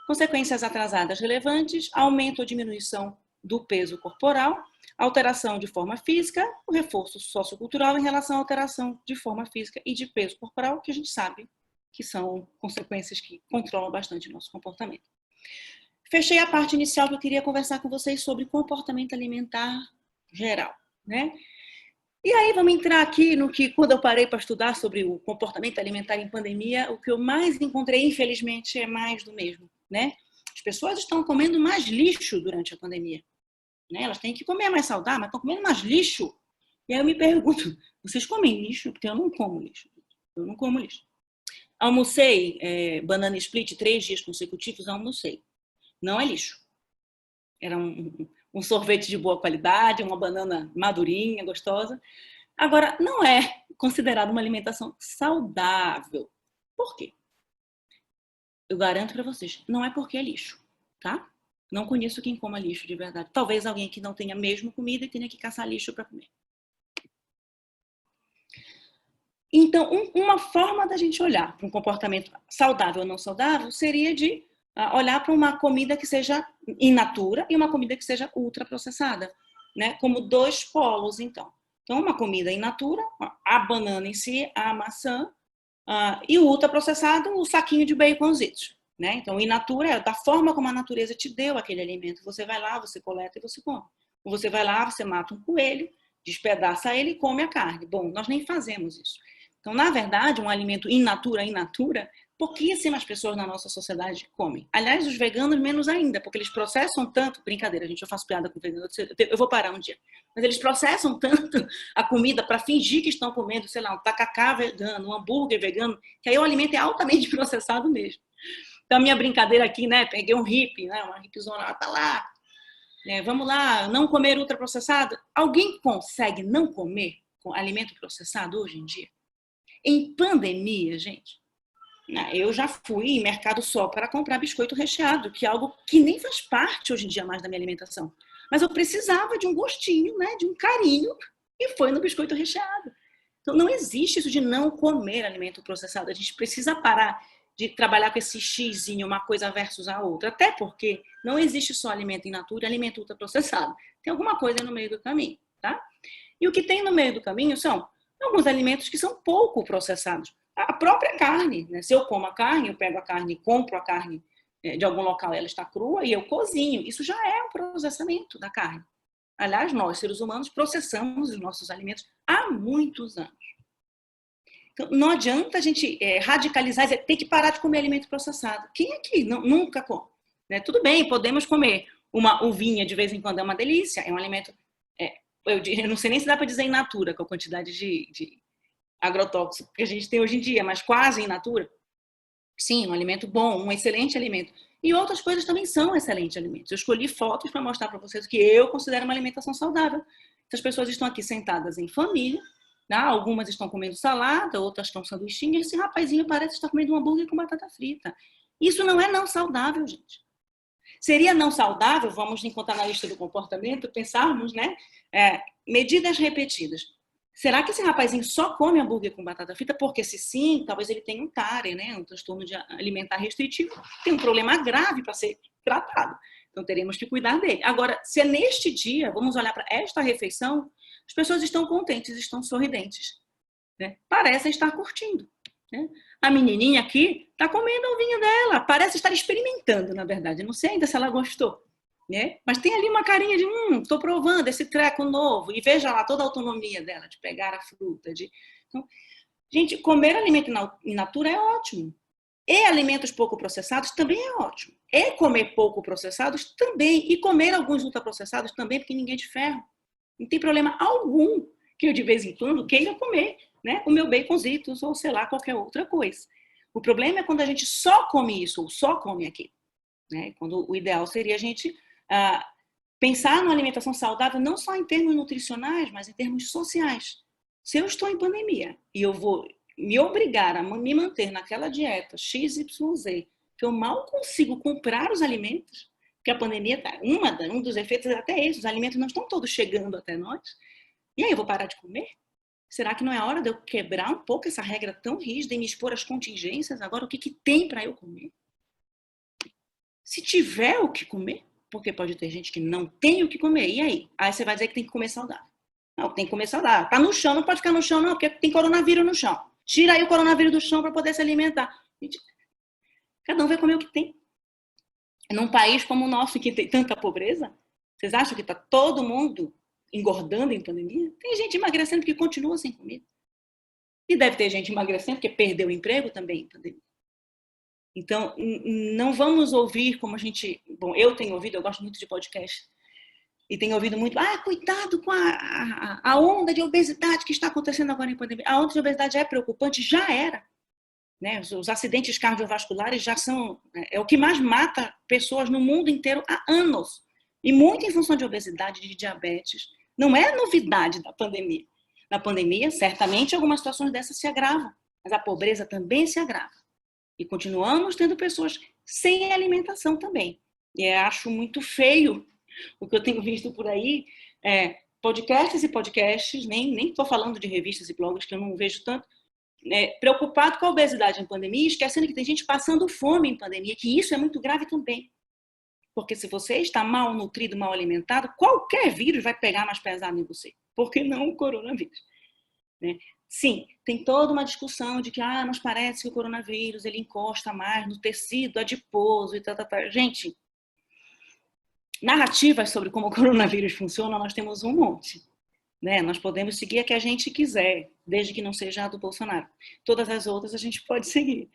Consequências atrasadas relevantes, aumento ou diminuição do peso corporal, alteração de forma física, o reforço sociocultural em relação à alteração de forma física e de peso corporal, que a gente sabe que são consequências que controlam bastante o nosso comportamento. Fechei a parte inicial que eu queria conversar com vocês sobre comportamento alimentar geral, né? E aí vamos entrar aqui no que, quando eu parei para estudar sobre o comportamento alimentar em pandemia, o que eu mais encontrei, infelizmente, é mais do mesmo, né? As pessoas estão comendo mais lixo durante a pandemia, né? Elas têm que comer mais saudável, mas estão comendo mais lixo. E aí eu me pergunto, vocês comem lixo? Porque eu não como lixo. Eu não como lixo. Almocei banana split 3 dias consecutivos, almocei. Não é lixo. Era um sorvete de boa qualidade, uma banana madurinha, gostosa. Agora, não é considerado uma alimentação saudável. Por quê? Eu garanto para vocês, não é porque é lixo, tá? Não conheço quem coma lixo de verdade. Talvez alguém que não tenha mesmo comida e tenha que caçar lixo para comer. Então, uma forma da gente olhar para um comportamento saudável ou não saudável seria de olhar para uma comida que seja in natura e uma comida que seja ultraprocessada, né? Como dois polos, então. Então, uma comida in natura, a banana em si, a maçã, e o ultraprocessado, o saquinho de baconzitos, né? Então, in natura é da forma como a natureza te deu aquele alimento. Você vai lá, você coleta e você come. Ou você vai lá, você mata um coelho, despedaça ele e come a carne. Bom, nós nem fazemos isso. Então, na verdade, um alimento in natura, pouquíssimas pessoas na nossa sociedade comem. Aliás, os veganos menos ainda, porque eles processam tanto, brincadeira, gente, eu faço piada com veganos, eu vou parar um dia, mas eles processam tanto a comida para fingir que estão comendo, sei lá, um tacacá vegano, um hambúrguer vegano, que aí o alimento é altamente processado mesmo. Então, a minha brincadeira aqui, né, peguei um hippie, né, uma hippiezona, ela tá lá, vamos lá, não comer ultraprocessado. Alguém consegue não comer com alimento processado hoje em dia? Em pandemia, gente, eu já fui em mercado só para comprar biscoito recheado, que é algo que nem faz parte hoje em dia mais da minha alimentação. Mas eu precisava de um gostinho, né, de um carinho, e foi no biscoito recheado. Então, não existe isso de não comer alimento processado. A gente precisa parar de trabalhar com esse xizinho, uma coisa versus a outra. Até porque não existe só alimento in natura e alimento ultraprocessado. Tem alguma coisa no meio do caminho, tá? E o que tem no meio do caminho são alguns alimentos que são pouco processados. A própria carne, né? Se eu como a carne, eu pego a carne, compro a carne de algum local, ela está crua e eu cozinho. Isso já é um processamento da carne. Aliás, nós, seres humanos, processamos os nossos alimentos há muitos anos. Então, não adianta a gente radicalizar e ter que parar de comer alimento processado. Quem aqui nunca come? Né? Tudo bem, podemos comer uma uvinha de vez em quando, é uma delícia, é um alimento... eu não sei nem se dá para dizer in natura, com a quantidade de agrotóxico que a gente tem hoje em dia, mas quase in natura. Sim, um alimento bom, um excelente alimento. E outras coisas também são excelentes alimentos. Eu escolhi fotos para mostrar para vocês o que eu considero uma alimentação saudável. Essas pessoas estão aqui sentadas em família, né? Algumas estão comendo salada, outras estão sanduichinha, e esse rapazinho parece estar comendo um hambúrguer com batata frita. Isso não é não saudável, gente. Seria não saudável, vamos encontrar na lista do comportamento, pensarmos, né? Medidas repetidas. Será que esse rapazinho só come hambúrguer com batata frita? Porque se sim, talvez ele tenha um TARE, né? Um transtorno alimentar restritivo. Tem um problema grave para ser tratado. Então, teremos que cuidar dele. Agora, se é neste dia, vamos olhar para esta refeição, as pessoas estão contentes, estão sorridentes, né? Parecem estar curtindo, né? A menininha aqui está comendo o vinho dela, parece estar experimentando, na verdade. Não sei ainda se ela gostou, né? Mas tem ali uma carinha de, estou provando esse treco novo. E veja lá toda a autonomia dela de pegar a fruta. Então, gente, comer alimento in natura é ótimo. E alimentos pouco processados também é ótimo. E comer pouco processados também. E comer alguns ultraprocessados também, porque ninguém é de ferro. Não tem problema algum que eu, de vez em quando, queira comer, né, o meu baconzitos ou, sei lá, qualquer outra coisa. O problema é quando a gente só come isso ou só come aquilo, né? Quando o ideal seria a gente pensar numa alimentação saudável não só em termos nutricionais, mas em termos sociais. Se eu estou em pandemia e eu vou me obrigar a me manter naquela dieta XYZ, que eu mal consigo comprar os alimentos, porque a pandemia, um dos efeitos é até esse, os alimentos não estão todos chegando até nós, e aí eu vou parar de comer? Será que não é a hora de eu quebrar um pouco essa regra tão rígida e me expor às contingências? Agora, o que tem para eu comer? Se tiver o que comer, Porque pode ter gente que não tem o que comer. E aí? Aí você vai dizer que tem que comer saudável. Não, tem que comer saudável. Tá no chão, não pode ficar no chão, não, porque tem coronavírus no chão. Tira aí o coronavírus do chão para poder se alimentar. Cada um vai comer o que tem. Num país como o nosso, que tem tanta pobreza, vocês acham que está todo mundo engordando em pandemia? Tem gente emagrecendo que continua sem comida. E deve ter gente emagrecendo que perdeu o emprego também em pandemia. Então, não vamos ouvir como a gente... Bom, eu tenho ouvido, eu gosto muito de podcast, e tenho ouvido muito, cuidado com a onda de obesidade que está acontecendo agora em pandemia. A onda de obesidade é preocupante, já era. Né? Os acidentes cardiovasculares já são... É o que mais mata pessoas no mundo inteiro há anos. E muito em função de obesidade, de diabetes. Não é novidade da pandemia. Na pandemia, certamente, algumas situações dessas se agravam. Mas a pobreza também se agrava. E continuamos tendo pessoas sem alimentação também. E eu acho muito feio o que eu tenho visto por aí. Podcasts e podcasts, nem estou falando de revistas e blogs, que eu não vejo tanto, preocupado com a obesidade em pandemia, esquecendo que tem gente passando fome em pandemia, que isso é muito grave também. Porque se você está mal nutrido, mal alimentado, qualquer vírus vai pegar mais pesado em você. Por que não o coronavírus? Né? Sim, tem toda uma discussão de que mas parece que o coronavírus ele encosta mais no tecido adiposo e tal. Gente, narrativas sobre como o coronavírus funciona, nós temos um monte. Né? Nós podemos seguir a que a gente quiser, desde que não seja a do Bolsonaro. Todas as outras a gente pode seguir.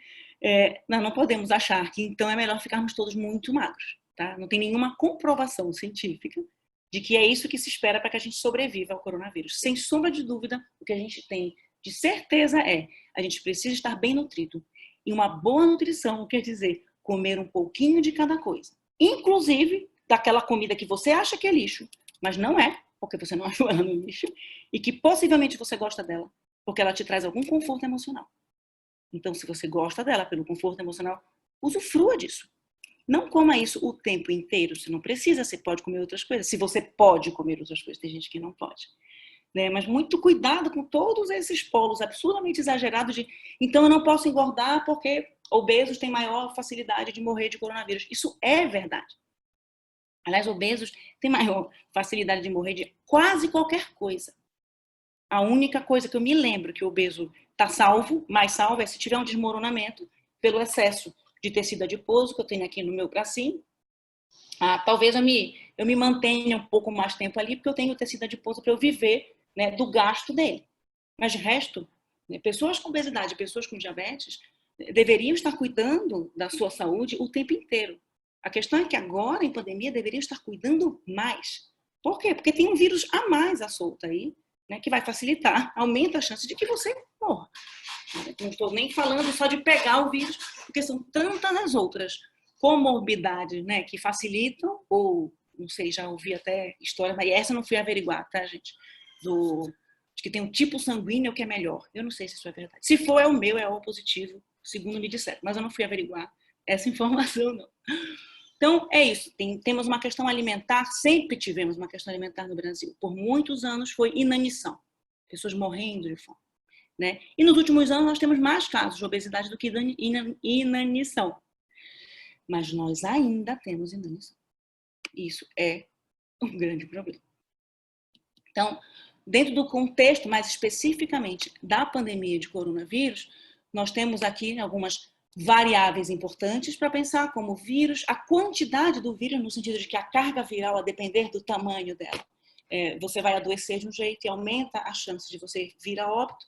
Nós não podemos achar que então é melhor ficarmos todos muito magros. Tá? Não tem nenhuma comprovação científica de que é isso que se espera para que a gente sobreviva ao coronavírus. Sem sombra de dúvida, o que a gente tem de certeza a gente precisa estar bem nutrido. E uma boa nutrição quer dizer comer um pouquinho de cada coisa. Inclusive daquela comida que você acha que é lixo, mas não é, porque você não achou ela no lixo, e que possivelmente você gosta dela, porque ela te traz algum conforto emocional. Então, se você gosta dela pelo conforto emocional, usufrua disso. Não coma isso o tempo inteiro, se não precisa, você pode comer outras coisas. Se você pode comer outras coisas, tem gente que não pode. Né? Mas muito cuidado com todos esses polos absurdamente exagerados de então eu não posso engordar porque obesos têm maior facilidade de morrer de coronavírus. Isso é verdade. Aliás, obesos têm maior facilidade de morrer de quase qualquer coisa. A única coisa que eu me lembro que o obeso está mais salvo, é se tiver um desmoronamento pelo excesso de tecido adiposo que eu tenho aqui no meu bracinho. Talvez eu me mantenha um pouco mais tempo ali, porque eu tenho tecido adiposo para eu viver, né, do gasto dele. Mas de resto, né, pessoas com obesidade, pessoas com diabetes, deveriam estar cuidando da sua saúde o tempo inteiro. A questão é que agora, em pandemia, deveriam estar cuidando mais. Por quê? Porque tem um vírus a mais à solta aí, né, que vai facilitar, aumenta a chance de que você morra. Não estou nem falando só de pegar o vírus, porque são tantas as outras comorbidades, né, que facilitam, ou, não sei, já ouvi até história, mas essa eu não fui averiguar, tá, gente? De que tem um tipo sanguíneo que é melhor. Eu não sei se isso é verdade. Se for, é o meu, é O positivo, segundo me disseram, mas eu não fui averiguar essa informação, não. Então, é isso. Temos uma questão alimentar, sempre tivemos uma questão alimentar no Brasil. Por muitos anos foi inanição. Pessoas morrendo de fome. Né? E nos últimos anos nós temos mais casos de obesidade do que inanição. Mas nós ainda temos inanição. Isso é um grande problema. Então, dentro do contexto, mais especificamente da pandemia de coronavírus, nós temos aqui algumas variáveis importantes para pensar como o vírus, a quantidade do vírus, no sentido de que a carga viral, a depender do tamanho dela, você vai adoecer de um jeito e aumenta a chance de você vir a óbito.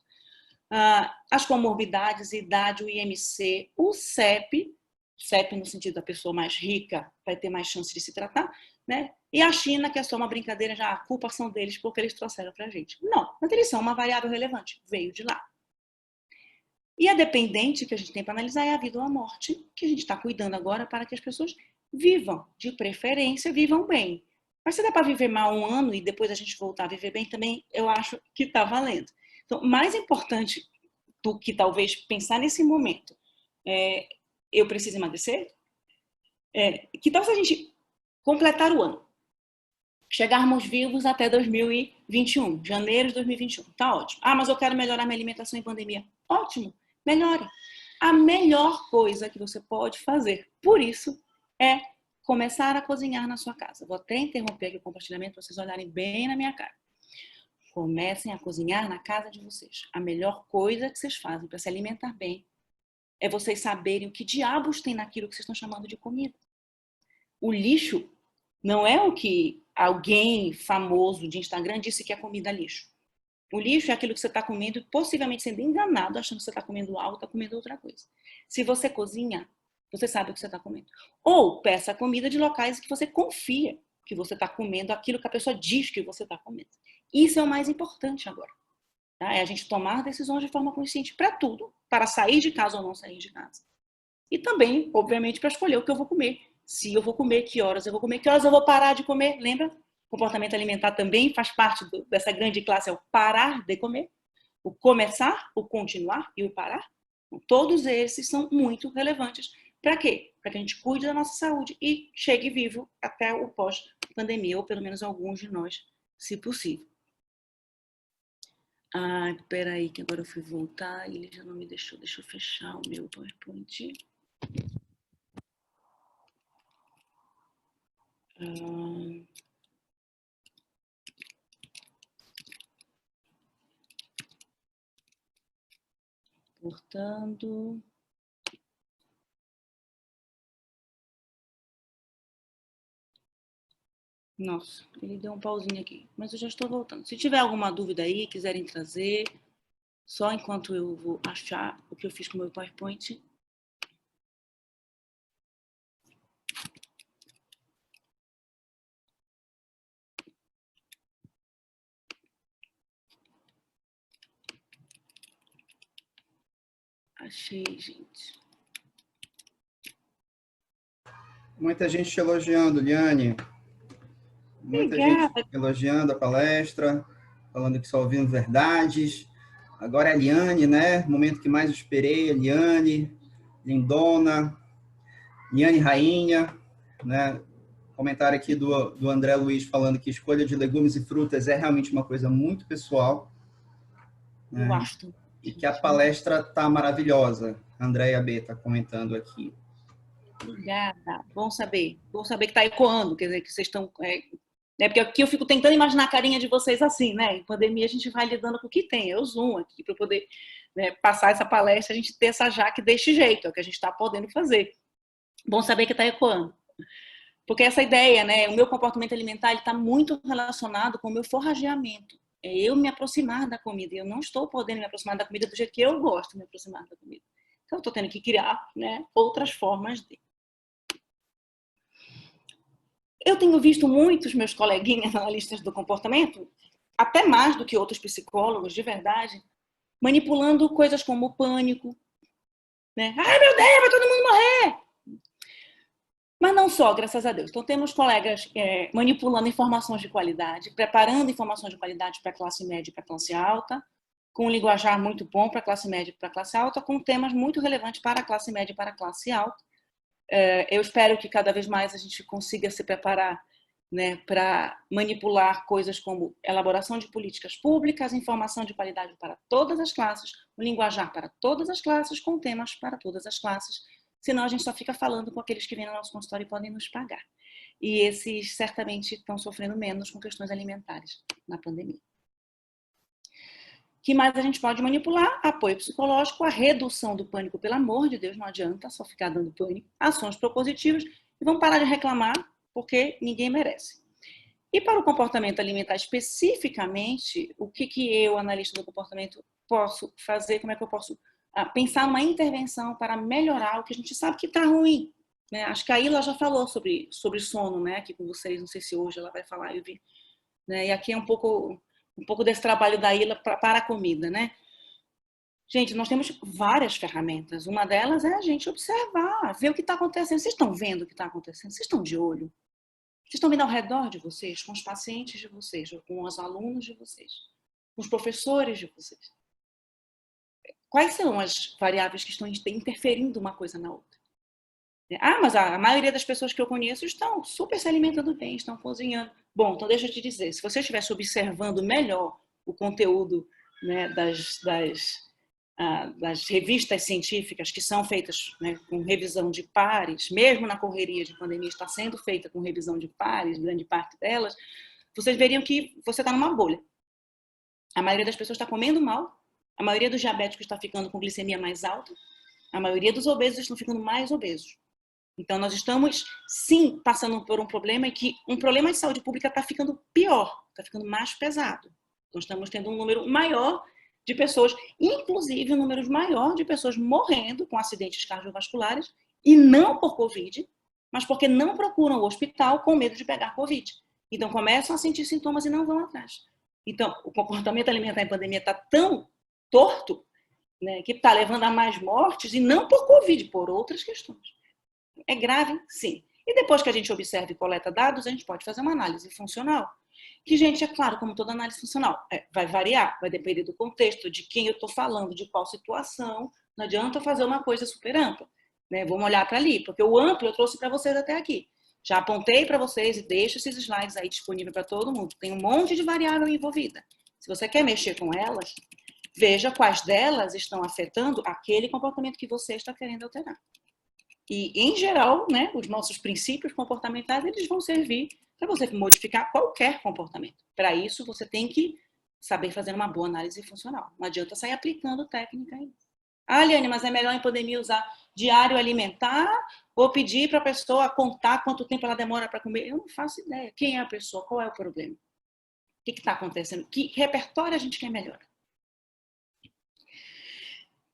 As comorbidades, idade, o IMC, o CEP no sentido da pessoa mais rica vai ter mais chance de se tratar, né? E a China, que é só uma brincadeira, já a culpa são deles porque eles trouxeram para a gente. Não, mas eles são uma variável relevante, veio de lá. E a dependente que a gente tem para analisar é a vida ou a morte, que a gente está cuidando agora para que as pessoas vivam, de preferência, vivam bem. Mas se dá para viver mal um ano e depois a gente voltar a viver bem também, eu acho que está valendo. Então, mais importante do que talvez pensar nesse momento, eu preciso emagrecer? Que tal se a gente completar o ano? Chegarmos vivos até 2021, janeiro de 2021. Tá ótimo. Mas eu quero melhorar minha alimentação em pandemia. Ótimo, melhore. A melhor coisa que você pode fazer, por isso, é começar a cozinhar na sua casa. Vou até interromper aqui o compartilhamento para vocês olharem bem na minha cara. Comecem a cozinhar na casa de vocês. A melhor coisa que vocês fazem para se alimentar bem é vocês saberem o que diabos tem naquilo que vocês estão chamando de comida. O lixo não é o que alguém famoso de Instagram disse que é comida lixo. O lixo é aquilo que você está comendo e possivelmente sendo enganado, achando que você está comendo algo, está comendo outra coisa. Se você cozinha, você sabe o que você está comendo. Ou peça comida de locais que você confia que você está comendo aquilo que a pessoa diz que você está comendo. Isso é o mais importante agora. Tá? É a gente tomar decisões de forma consciente para tudo, para sair de casa ou não sair de casa. E também, obviamente, para escolher o que eu vou comer. Se eu vou comer, que horas eu vou comer, que horas eu vou parar de comer. Lembra? O comportamento alimentar também faz parte dessa grande classe, é o parar de comer, o começar, o continuar e o parar. Então, todos esses são muito relevantes. Para quê? Para que a gente cuide da nossa saúde e chegue vivo até o pós-pandemia, ou pelo menos alguns de nós, se possível. Ah, peraí, que agora eu fui voltar e ele já não me deixou. Deixa eu fechar o meu PowerPoint. Portanto, nossa, ele deu um pauzinho aqui, mas eu já estou voltando. Se tiver alguma dúvida aí, quiserem trazer, só enquanto eu vou achar o que eu fiz com o meu PowerPoint. Achei, gente. Muita gente te elogiando, Liane. Muita Obrigada. gente elogiando a palestra, falando que só ouvindo verdades. Agora é a Liane, né? Momento que mais esperei, a Liane, lindona, Liane Rainha, né? Comentário aqui do André Luiz falando que escolha de legumes e frutas é realmente uma coisa muito pessoal. Eu gosto. E que a palestra está maravilhosa. A Andréia B está comentando aqui. Obrigada. Bom saber. Bom saber que está ecoando, quer dizer, que vocês estão... porque aqui eu fico tentando imaginar a carinha de vocês assim, né? Em pandemia a gente vai lidando com o que tem. Eu Zoom aqui para poder, né, passar essa palestra, a gente ter essa jaque deste jeito, é o que a gente está podendo fazer. Bom saber que está ecoando. Porque essa ideia, né? O meu comportamento alimentar está muito relacionado com o meu forrageamento. É eu me aproximar da comida. E eu não estou podendo me aproximar da comida do jeito que eu gosto de me aproximar da comida. Então, eu estou tendo que criar, né, outras formas de... Eu tenho visto muitos meus coleguinhas analistas do comportamento, até mais do que outros psicólogos, de verdade, manipulando coisas como o pânico, né? Ai, meu Deus, vai todo mundo morrer! Mas não só, graças a Deus. Então, temos colegas manipulando informações de qualidade, preparando informações de qualidade para a classe média e para a classe alta, com um linguajar muito bom para a classe média e para a classe alta, com temas muito relevantes para a classe média e para a classe alta. Eu espero que cada vez mais a gente consiga se preparar, né, para manipular coisas como elaboração de políticas públicas, informação de qualidade para todas as classes, um linguajar para todas as classes, com temas para todas as classes. Senão a gente só fica falando com aqueles que vêm no nosso consultório e podem nos pagar. E esses certamente estão sofrendo menos com questões alimentares na pandemia. O que mais a gente pode manipular? Apoio psicológico, a redução do pânico, pelo amor de Deus, não adianta só ficar dando pânico. Ações propositivas e vamos parar de reclamar, porque ninguém merece. E para o comportamento alimentar especificamente, o que eu, analista do comportamento, posso fazer? Como é que eu posso pensar numa intervenção para melhorar o que a gente sabe que está ruim, né? Acho que a Ilha já falou sobre sono, né? Aqui com vocês, não sei se hoje ela vai falar, eu vi, né? E aqui é um pouco desse trabalho da Ilha para a comida, né? Gente, nós temos várias ferramentas. Uma delas é a gente observar, ver o que está acontecendo. Vocês estão vendo o que está acontecendo? Vocês estão de olho? Vocês estão vendo ao redor de vocês, com os pacientes de vocês, com os alunos de vocês, com os professores de vocês? Quais são as variáveis que estão interferindo uma coisa na outra? Mas a maioria das pessoas que eu conheço estão super se alimentando bem, estão cozinhando. Bom, então deixa eu te dizer, se você estivesse observando melhor o conteúdo, né, das revistas científicas que são feitas, né, com revisão de pares, mesmo na correria de pandemia está sendo feita com revisão de pares, grande parte delas, vocês veriam que você está numa bolha. A maioria das pessoas está comendo mal, a maioria dos diabéticos está ficando com glicemia mais alta, a maioria dos obesos estão ficando mais obesos. Então, nós estamos, sim, passando por um problema e que um problema de saúde pública está ficando pior, está ficando mais pesado. Então, estamos tendo um número maior de pessoas, inclusive um número maior de pessoas morrendo com acidentes cardiovasculares, e não por Covid, mas porque não procuram o hospital com medo de pegar Covid. Então, começam a sentir sintomas e não vão atrás. Então, o comportamento alimentar em pandemia está tão torto, né, que está levando a mais mortes, e não por Covid, por outras questões. É grave, sim. E depois que a gente observa e coleta dados, a gente pode fazer uma análise funcional. Que, gente, é claro, como toda análise funcional, vai variar, vai depender do contexto, de quem eu estou falando, de qual situação. Não adianta fazer uma coisa super ampla, né? Vamos olhar para ali, porque o amplo eu trouxe para vocês até aqui. Já apontei para vocês e deixo esses slides aí disponíveis para todo mundo. Tem um monte de variável envolvida. Se você quer mexer com elas, veja quais delas estão afetando aquele comportamento que você está querendo alterar. E, em geral, né, os nossos princípios comportamentais, eles vão servir para você modificar qualquer comportamento. Para isso, você tem que saber fazer uma boa análise funcional. Não adianta sair aplicando técnica aí. Ah, Liane, mas é melhor em pandemia usar diário alimentar ou pedir para a pessoa contar quanto tempo ela demora para comer? Eu não faço ideia. Quem é a pessoa? Qual é o problema? O que está acontecendo? Que repertório a gente quer melhorar?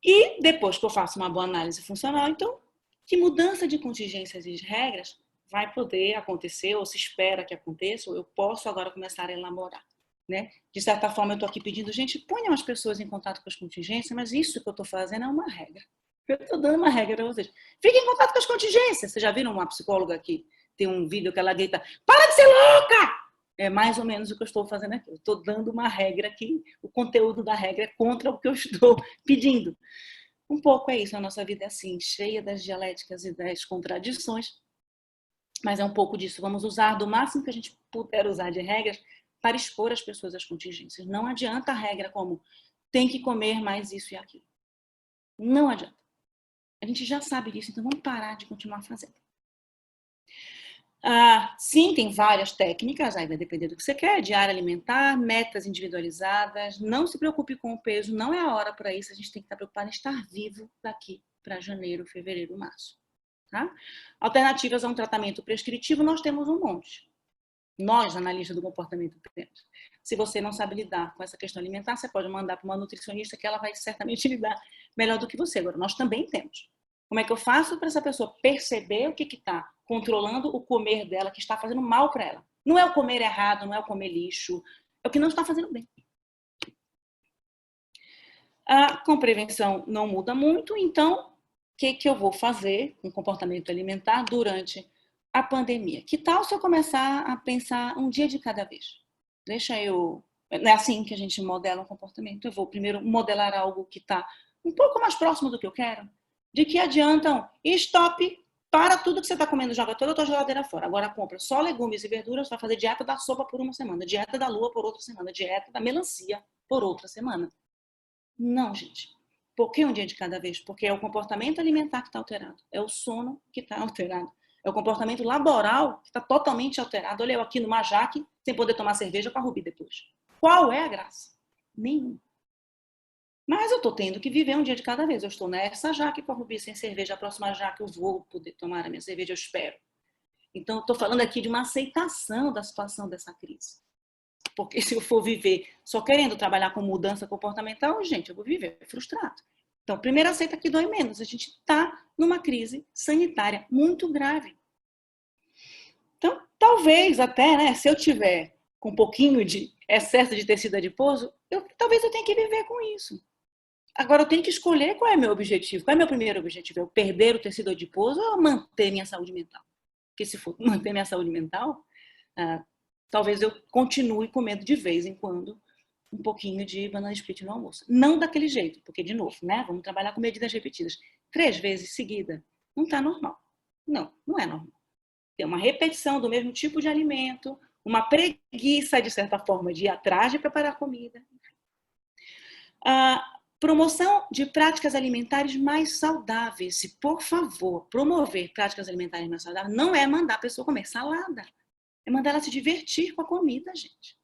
E depois que eu faço uma boa análise funcional, então, que mudança de contingências e de regras vai poder acontecer, ou se espera que aconteça, ou eu posso agora começar a elaborar, né? De certa forma, eu estou aqui pedindo, gente, ponham as pessoas em contato com as contingências, mas isso que eu estou fazendo é uma regra. Eu estou dando uma regra para vocês. Fiquem em contato com as contingências. Vocês já viram uma psicóloga que tem um vídeo que ela grita, para de ser louca! É mais ou menos o que eu estou fazendo aqui. Eu estou dando uma regra que o conteúdo da regra é contra o que eu estou pedindo. Um pouco é isso, a nossa vida é assim, cheia das dialéticas e das contradições, mas é um pouco disso. Vamos usar do máximo que a gente puder usar de regras para expor as pessoas às contingências. Não adianta a regra como tem que comer mais isso e aquilo. Não adianta. A gente já sabe disso, então vamos parar de continuar fazendo. Sim, tem várias técnicas, aí vai depender do que você quer, diária alimentar, metas individualizadas, não se preocupe com o peso, não é a hora para isso, a gente tem que estar preocupado em estar vivo daqui para janeiro, fevereiro, março. Tá? Alternativas a um tratamento prescritivo, nós temos um monte. Nós, analistas do comportamento, temos. Se você não sabe lidar com essa questão alimentar, você pode mandar para uma nutricionista que ela vai certamente lidar melhor do que você. Agora, nós também temos. Como é que eu faço para essa pessoa perceber o que está controlando o comer dela, que está fazendo mal para ela? Não é o comer errado, não é o comer lixo, é o que não está fazendo bem. Com prevenção não muda muito, então, o que eu vou fazer com comportamento alimentar durante a pandemia? Que tal se eu começar a pensar um dia de cada vez? Não é assim que a gente modela um comportamento. Eu vou primeiro modelar algo que está um pouco mais próximo do que eu quero. De que adiantam? Stop, para tudo que você está comendo, joga toda a tua geladeira fora. Agora compra só legumes e verduras, vai fazer dieta da sopa por uma semana, dieta da lua por outra semana, dieta da melancia por outra semana. Não, gente. Por que um dia de cada vez? Porque é o comportamento alimentar que está alterado, é o sono que está alterado, é o comportamento laboral que está totalmente alterado. Olha eu aqui numa jaque, sem poder tomar cerveja para Rubi depois. Qual é a graça? Nenhum. Mas eu estou tendo que viver um dia de cada vez. Eu estou nessa jaque com a Rubi sem cerveja, a próxima jaque eu vou poder tomar a minha cerveja, eu espero. Então, eu estou falando aqui de uma aceitação da situação dessa crise. Porque se eu for viver só querendo trabalhar com mudança comportamental, gente, eu vou viver frustrado. Então, primeiro aceita que dói menos. A gente está numa crise sanitária muito grave. Então, talvez até, né, se eu tiver com um pouquinho de excesso de tecido adiposo, talvez eu tenha que viver com isso. Agora, eu tenho que escolher qual é meu objetivo. Qual é meu primeiro objetivo? Eu perder o tecido adiposo ou manter minha saúde mental? Porque se for manter minha saúde mental, talvez eu continue comendo de vez em quando um pouquinho de banana split no almoço. Não daquele jeito, porque, de novo, né, vamos trabalhar com medidas repetidas. 3 vezes seguida, não está normal. Não, não é normal. Tem uma repetição do mesmo tipo de alimento, uma preguiça, de certa forma, de ir atrás de preparar comida. Promoção de práticas alimentares mais saudáveis. E, por favor, promover práticas alimentares mais saudáveis não é mandar a pessoa comer salada. É mandar ela se divertir com a comida, gente.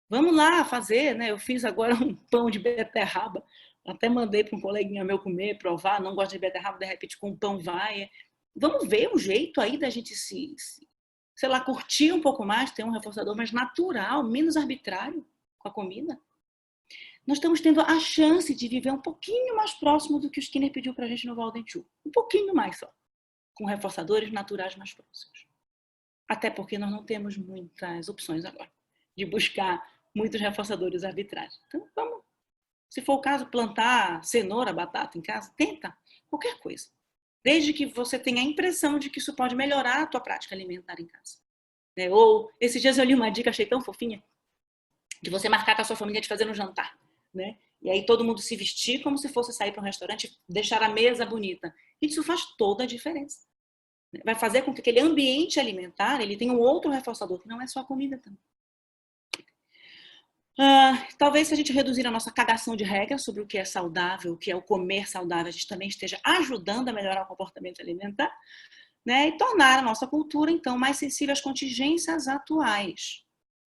Vamos lá fazer, né? Eu fiz agora um pão de beterraba. Até mandei para um coleguinha meu comer, provar. Não gosta de beterraba, de repente com pão vai. Vamos ver um jeito aí da gente sei lá, curtir um pouco mais, ter um reforçador mais natural, menos arbitrário com a comida. Nós estamos tendo a chance de viver um pouquinho mais próximo do que o Skinner pediu para a gente no Valdentiu. Um pouquinho mais só, com reforçadores naturais mais próximos. Até porque nós não temos muitas opções agora de buscar muitos reforçadores arbitrários. Então, vamos, se for o caso, plantar cenoura, batata em casa, tenta, qualquer coisa. Desde que você tenha a impressão de que isso pode melhorar a tua prática alimentar em casa. Ou, esses dias eu li uma dica, achei tão fofinha, de você marcar com a sua família de fazer um jantar. Né? E aí todo mundo se vestir como se fosse sair para um restaurante, deixar a mesa bonita. Isso faz toda a diferença. Vai fazer com que aquele ambiente alimentar ele tenha um outro reforçador, que não é só a comida também. Talvez se a gente reduzir a nossa cagação de regras sobre o que é saudável, o que é o comer saudável, a gente também esteja ajudando a melhorar o comportamento alimentar, né? E tornar a nossa cultura, então, mais sensível às contingências atuais.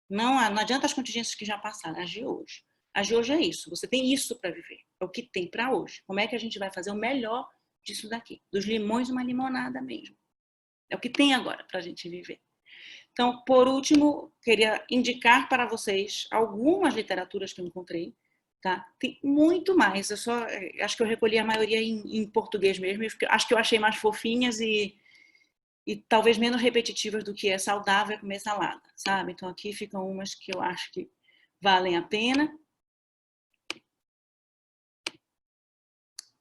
Não adianta as contingências que já passaram, agir hoje. Agir hoje é isso, você tem isso para viver, é o que tem para hoje. Como é que a gente vai fazer o melhor disso daqui? Dos limões, uma limonada mesmo. É o que tem agora para a gente viver. Então, por último, queria indicar para vocês algumas literaturas que eu encontrei. Tá? Tem muito mais, acho que eu recolhi a maioria em português mesmo. Acho que eu achei mais fofinhas e talvez menos repetitivas do que é saudável comer salada, sabe? Então, aqui ficam umas que eu acho que valem a pena.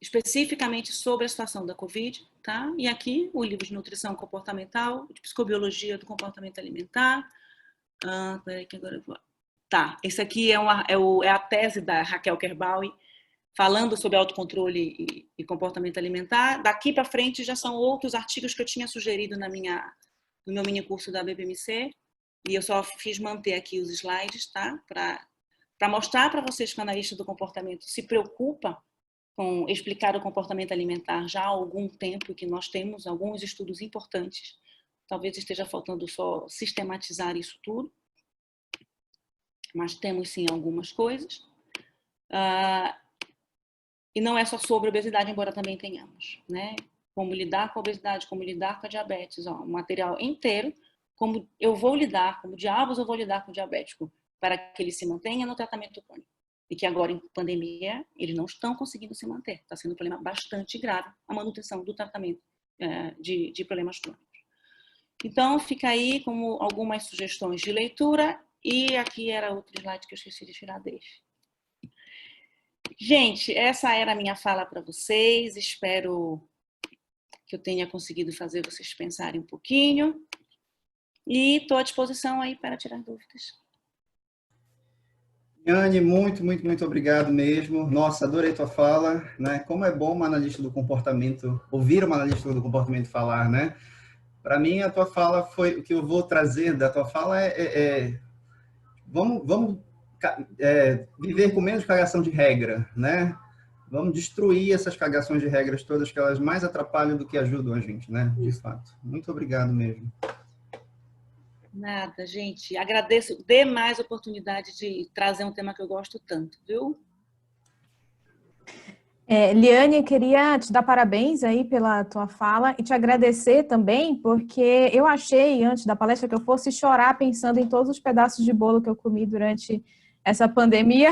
Especificamente sobre a situação da Covid, tá? E aqui o livro de nutrição comportamental, de psicobiologia do comportamento alimentar. Peraí que agora eu vou... Tá, esse aqui é a tese da Raquel Kerbaui, falando sobre autocontrole e comportamento alimentar. Daqui para frente já são outros artigos que eu tinha sugerido no meu mini curso da BPMC, e eu só fiz manter aqui os slides, tá? Para mostrar para vocês que o analista do comportamento se preocupa com explicar o comportamento alimentar já há algum tempo, que nós temos alguns estudos importantes. Talvez esteja faltando só sistematizar isso tudo, mas temos sim algumas coisas. E não é só sobre obesidade, embora também tenhamos, né? Como lidar com a obesidade, como lidar com a diabetes, um material inteiro, como eu vou lidar, como diabos eu vou lidar com o diabético, para que ele se mantenha no tratamento crônico. E que agora, em pandemia, eles não estão conseguindo se manter. Está sendo um problema bastante grave a manutenção do tratamento de problemas crônicos. Então, fica aí como algumas sugestões de leitura. E aqui era outro slide que eu esqueci de tirar dele. Gente, essa era a minha fala para vocês. Espero que eu tenha conseguido fazer vocês pensarem um pouquinho. E estou à disposição aí para tirar dúvidas. Anne, muito obrigado mesmo. Nossa, adorei tua fala, né? Como é bom uma analista do comportamento, ouvir uma analista do comportamento falar, né? Para mim, a tua fala foi, o que eu vou trazer da tua fala vamos viver com menos cagação de regra, né? Vamos destruir essas cagações de regras todas, que elas mais atrapalham do que ajudam a gente, né? De fato. Muito obrigado mesmo. Nada, gente. Agradeço demais a oportunidade de trazer um tema que eu gosto tanto, viu? Liane, eu queria te dar parabéns aí pela tua fala e te agradecer também, porque eu achei, antes da palestra, que eu fosse chorar pensando em todos os pedaços de bolo que eu comi durante essa pandemia,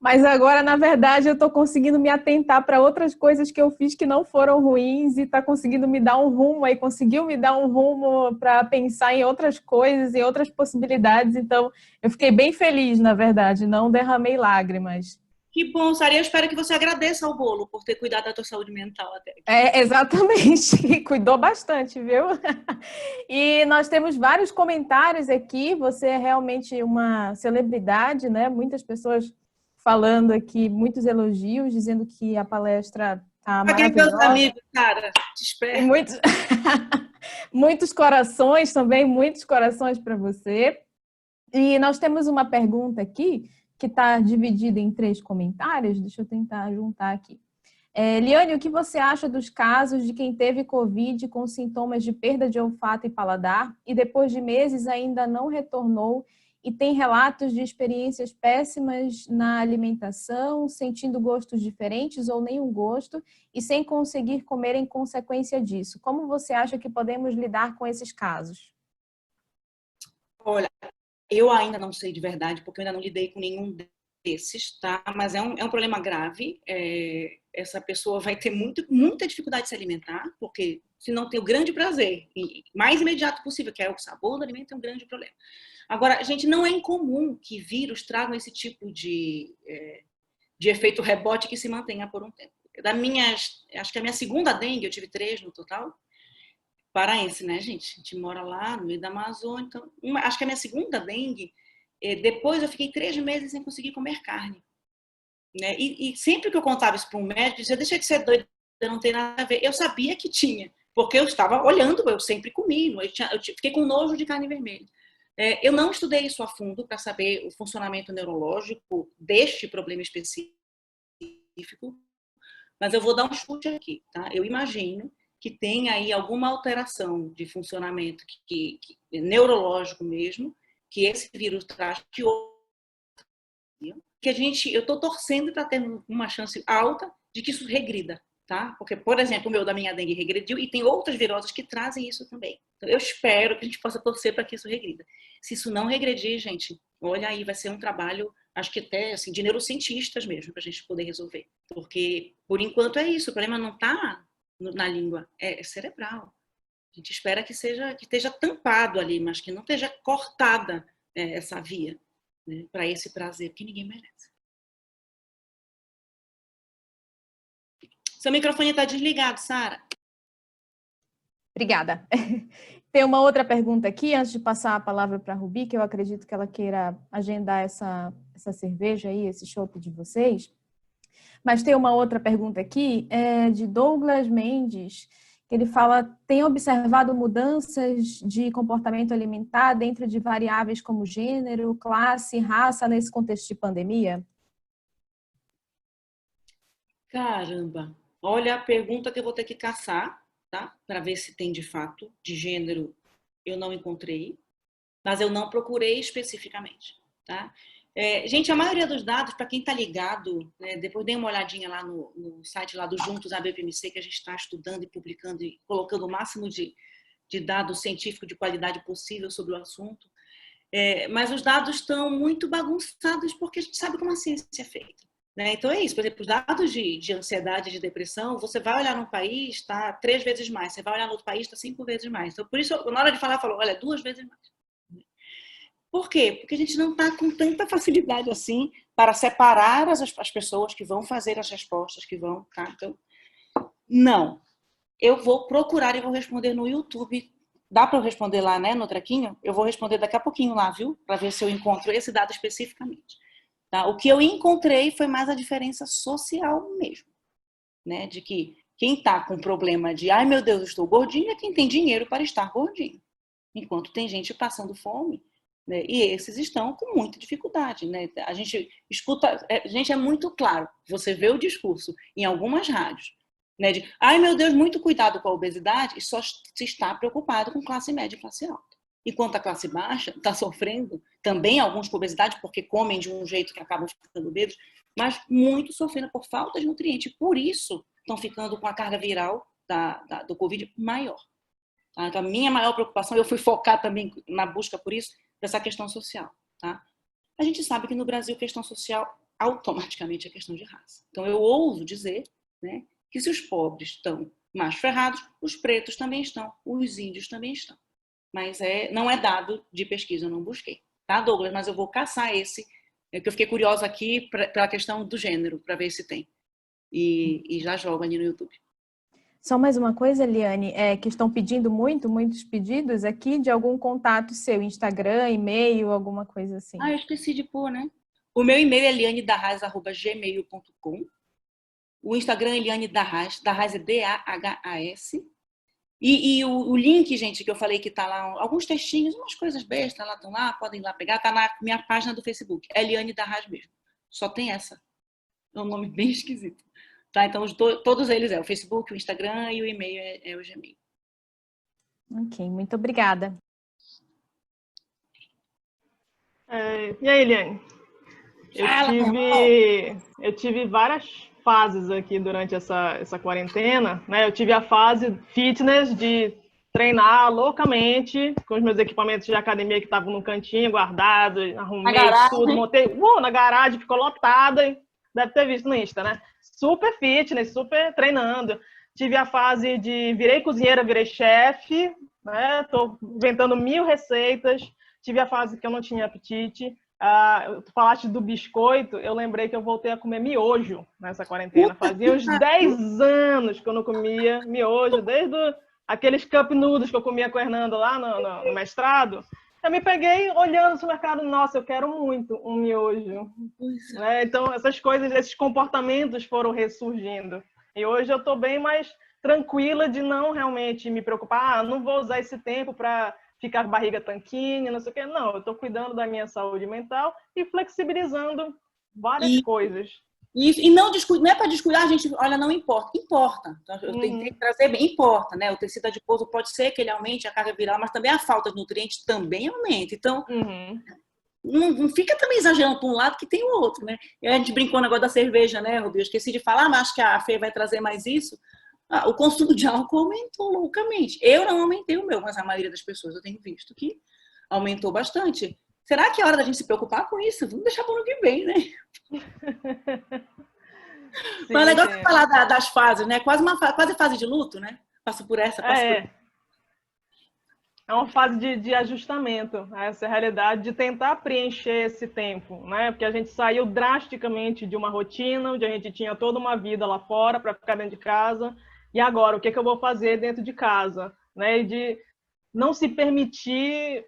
mas agora, na verdade, eu estou conseguindo me atentar para outras coisas que eu fiz que não foram ruins e está conseguindo me dar um rumo aí, conseguiu me dar um rumo para pensar em outras coisas, em outras possibilidades, então eu fiquei bem feliz, na verdade, não derramei lágrimas. Que bom, Sara. Eu espero que você agradeça ao bolo por ter cuidado da tua saúde mental até aqui. Exatamente. Cuidou bastante, viu? E nós temos vários comentários aqui. Você é realmente uma celebridade, né? Muitas pessoas falando aqui, muitos elogios, dizendo que a palestra está maravilhosa. Meus amigos, Sara. Te espero. E muitos corações também, muitos corações para você. E nós temos uma pergunta aqui que está dividida em 3 comentários. Deixa eu tentar juntar aqui. Liane, o que você acha dos casos de quem teve Covid com sintomas de perda de olfato e paladar e depois de meses ainda não retornou e tem relatos de experiências péssimas na alimentação, sentindo gostos diferentes ou nenhum gosto e sem conseguir comer em consequência disso? Como você acha que podemos lidar com esses casos? Olha, eu ainda não sei de verdade, porque eu ainda não lidei com nenhum desses, tá? Mas é um problema grave. Essa pessoa vai ter muita dificuldade de se alimentar, porque se não tem o grande prazer, e mais imediato possível, que é o sabor do alimento, é um grande problema. Agora, gente, não é incomum que vírus tragam esse tipo de efeito rebote que se mantenha por um tempo. Acho que a minha segunda dengue, eu tive 3 no total, paraense, né, gente? A gente mora lá no meio da Amazônia, então, acho que a minha segunda dengue, depois eu fiquei 3 meses sem conseguir comer carne. Né? E sempre que eu contava isso para um médico, dizia, deixa de ser doido, não tem nada a ver. Eu sabia que tinha, porque eu estava olhando, eu sempre comi, eu fiquei com nojo de carne vermelha. Eu não estudei isso a fundo para saber o funcionamento neurológico deste problema específico, mas eu vou dar um chute aqui, tá? Eu imagino que tem aí alguma alteração de funcionamento neurológico mesmo, que esse vírus traz que eu estou torcendo para ter uma chance alta de que isso regrida, tá? Porque, por exemplo, o meu da minha dengue regrediu e tem outras viroses que trazem isso também. Então, eu espero que a gente possa torcer para que isso regrida. Se isso não regredir, gente, olha aí, vai ser um trabalho, acho que até assim, de neurocientistas mesmo, para a gente poder resolver. Porque, por enquanto, é isso. O problema não está na língua, é cerebral. A gente espera que esteja tampado ali, mas que não esteja cortada essa via, né, para esse prazer que ninguém merece. Seu microfone está desligado, Sara. Obrigada. Tem uma outra pergunta aqui, antes de passar a palavra para a Rubi, que eu acredito que ela queira agendar essa cerveja aí, esse chopp de vocês. Mas tem uma outra pergunta aqui, de Douglas Mendes, que ele fala, tem observado mudanças de comportamento alimentar dentro de variáveis como gênero, classe, raça, nesse contexto de pandemia? Caramba! Olha a pergunta que eu vou ter que caçar, tá? Para ver se tem de fato. De gênero, eu não encontrei, mas eu não procurei especificamente, tá? Gente, a maioria dos dados, para quem está ligado, né, depois dê uma olhadinha lá no site lá do Juntos ABPMC, que a gente está estudando e publicando e colocando o máximo de dados científicos de qualidade possível sobre o assunto. Mas os dados estão muito bagunçados porque a gente sabe como a ciência é feita. Né? Então é isso, por exemplo, os dados de ansiedade, de depressão, você vai olhar num país, está 3 vezes mais, você vai olhar no outro país, está 5 vezes mais. Então, por isso, na hora de falar, falou, olha, 2 vezes mais. Por quê? Porque a gente não está com tanta facilidade assim para separar as pessoas que vão fazer as respostas, que vão, tá? Então, não. Eu vou procurar e vou responder no YouTube. Dá para eu responder lá, né, no Trequinho? Eu vou responder daqui a pouquinho lá, viu? Para ver se eu encontro esse dado especificamente. Tá? O que eu encontrei foi mais a diferença social mesmo, né? De que quem está com problema de, ai meu Deus, estou gordinho, é quem tem dinheiro para estar gordinho. Enquanto tem gente passando fome, né? E esses estão com muita dificuldade, né? A gente escuta, gente, é muito claro. Você vê o discurso em algumas rádios, né? De, ai meu Deus, muito cuidado com a obesidade, e só se está preocupado com classe média e classe alta. Enquanto a classe baixa está sofrendo, também alguns com obesidade, porque comem de um jeito que acabam ficando obesos, mas muito sofrendo por falta de nutriente. Por isso, estão ficando com a carga viral do Covid maior. Tá? Então, a minha maior preocupação, eu fui focar também na busca por isso, dessa questão social. Tá? A gente sabe que no Brasil, questão social automaticamente é questão de raça. Então, eu ouso dizer, né, que se os pobres estão mais ferrados, os pretos também estão, os índios também estão. Mas não é dado de pesquisa, eu não busquei. Tá, Douglas? Mas eu vou caçar esse, que eu fiquei curiosa aqui pela questão do gênero, para ver se tem. E já jogo ali no YouTube. Só mais uma coisa, Eliane, que estão pedindo muitos pedidos aqui de algum contato seu, Instagram, e-mail, alguma coisa assim. Eu esqueci de pôr, né? O meu e-mail é elianedarraz@gmail.com. O Instagram é Eliane Darraz, Darraz é D-A-H-A-S. E o link, gente, que eu falei que tá lá, alguns textinhos, umas coisas bestas lá, estão lá, podem ir lá pegar, tá na minha página do Facebook, Eliane Darras mesmo. Só tem essa. É um nome bem esquisito. Tá? Então, todos eles o Facebook, o Instagram e o e-mail é o Gmail. Ok, muito obrigada. E aí, Eliane? Eu tive várias fases aqui durante essa quarentena, né? Eu tive a fase fitness de treinar loucamente com os meus equipamentos de academia que estavam no cantinho, guardados, arrumei tudo, montei na garagem, ficou lotada, deve ter visto no Insta, né? Super fitness, super treinando. Tive a fase de virei cozinheira, virei chefe, né? Tô inventando 1000 receitas. Tive a fase que eu não tinha apetite. Tu falaste do biscoito, eu lembrei que eu voltei a comer miojo nessa quarentena. Fazia uns 10 anos que eu não comia miojo, desde aqueles cup noodles que eu comia com o Hernando lá no mestrado. Eu me peguei olhando no supermercado, nossa, eu quero muito um miojo. Né? Então, essas coisas, esses comportamentos foram ressurgindo. E hoje eu estou bem mais tranquila de não realmente me preocupar. Não vou usar esse tempo para ficar com a barriga tanquinha, não sei o quê. Não, eu estou cuidando da minha saúde mental e flexibilizando várias coisas. E não é para descuidar, gente, olha, não importa. Importa. Então, eu tentei trazer bem, importa, né? O tecido adiposo pode ser que ele aumente a carga viral, mas também a falta de nutrientes também aumenta. Então, não fica também exagerando para um lado que tem o outro, né? E a gente brincou no negócio da cerveja, né, Rubi? Eu esqueci de falar, mas acho que a Fê vai trazer mais isso. O consumo de álcool aumentou loucamente. Eu não aumentei o meu, mas a maioria das pessoas eu tenho visto que aumentou bastante. Será que é hora da gente se preocupar com isso? Vamos deixar para o ano que vem, né? Sim, mas o negócio é falar das fases, né? Quase fase de luto, né? Passo por essa, passo por essa. É uma fase de ajustamento a essa realidade, de tentar preencher esse tempo, né? Porque a gente saiu drasticamente de uma rotina, onde a gente tinha toda uma vida lá fora para ficar dentro de casa. E agora, o que eu vou fazer dentro de casa? Né? E de não se permitir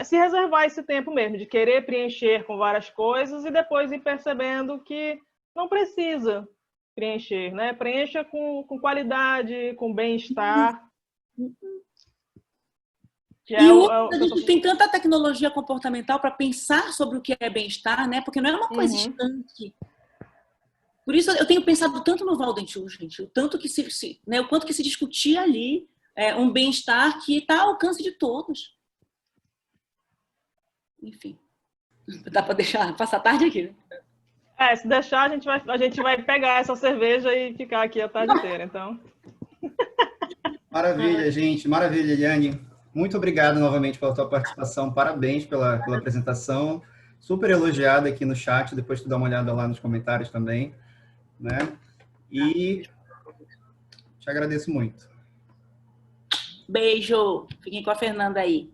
se reservar esse tempo mesmo, de querer preencher com várias coisas e depois ir percebendo que não precisa preencher, né? Preencha com qualidade, com bem-estar. A gente tem tanta tecnologia comportamental para pensar sobre o que é bem-estar, né? Porque não é uma coisa estanque. Por isso eu tenho pensado tanto no Valdentiu, gente, o tanto que né, o quanto que se discutia ali um bem-estar que está ao alcance de todos. Enfim, dá para passar a tarde aqui, né? Se deixar, a gente vai pegar essa cerveja e ficar aqui a tarde inteira, então. Maravilha, gente. Maravilha, Eliane. Muito obrigado novamente pela tua participação. Parabéns pela apresentação. Super elogiada aqui no chat. Depois tu dá uma olhada lá nos comentários também, né? E te agradeço muito. Beijo. Fiquem com a Fernanda aí.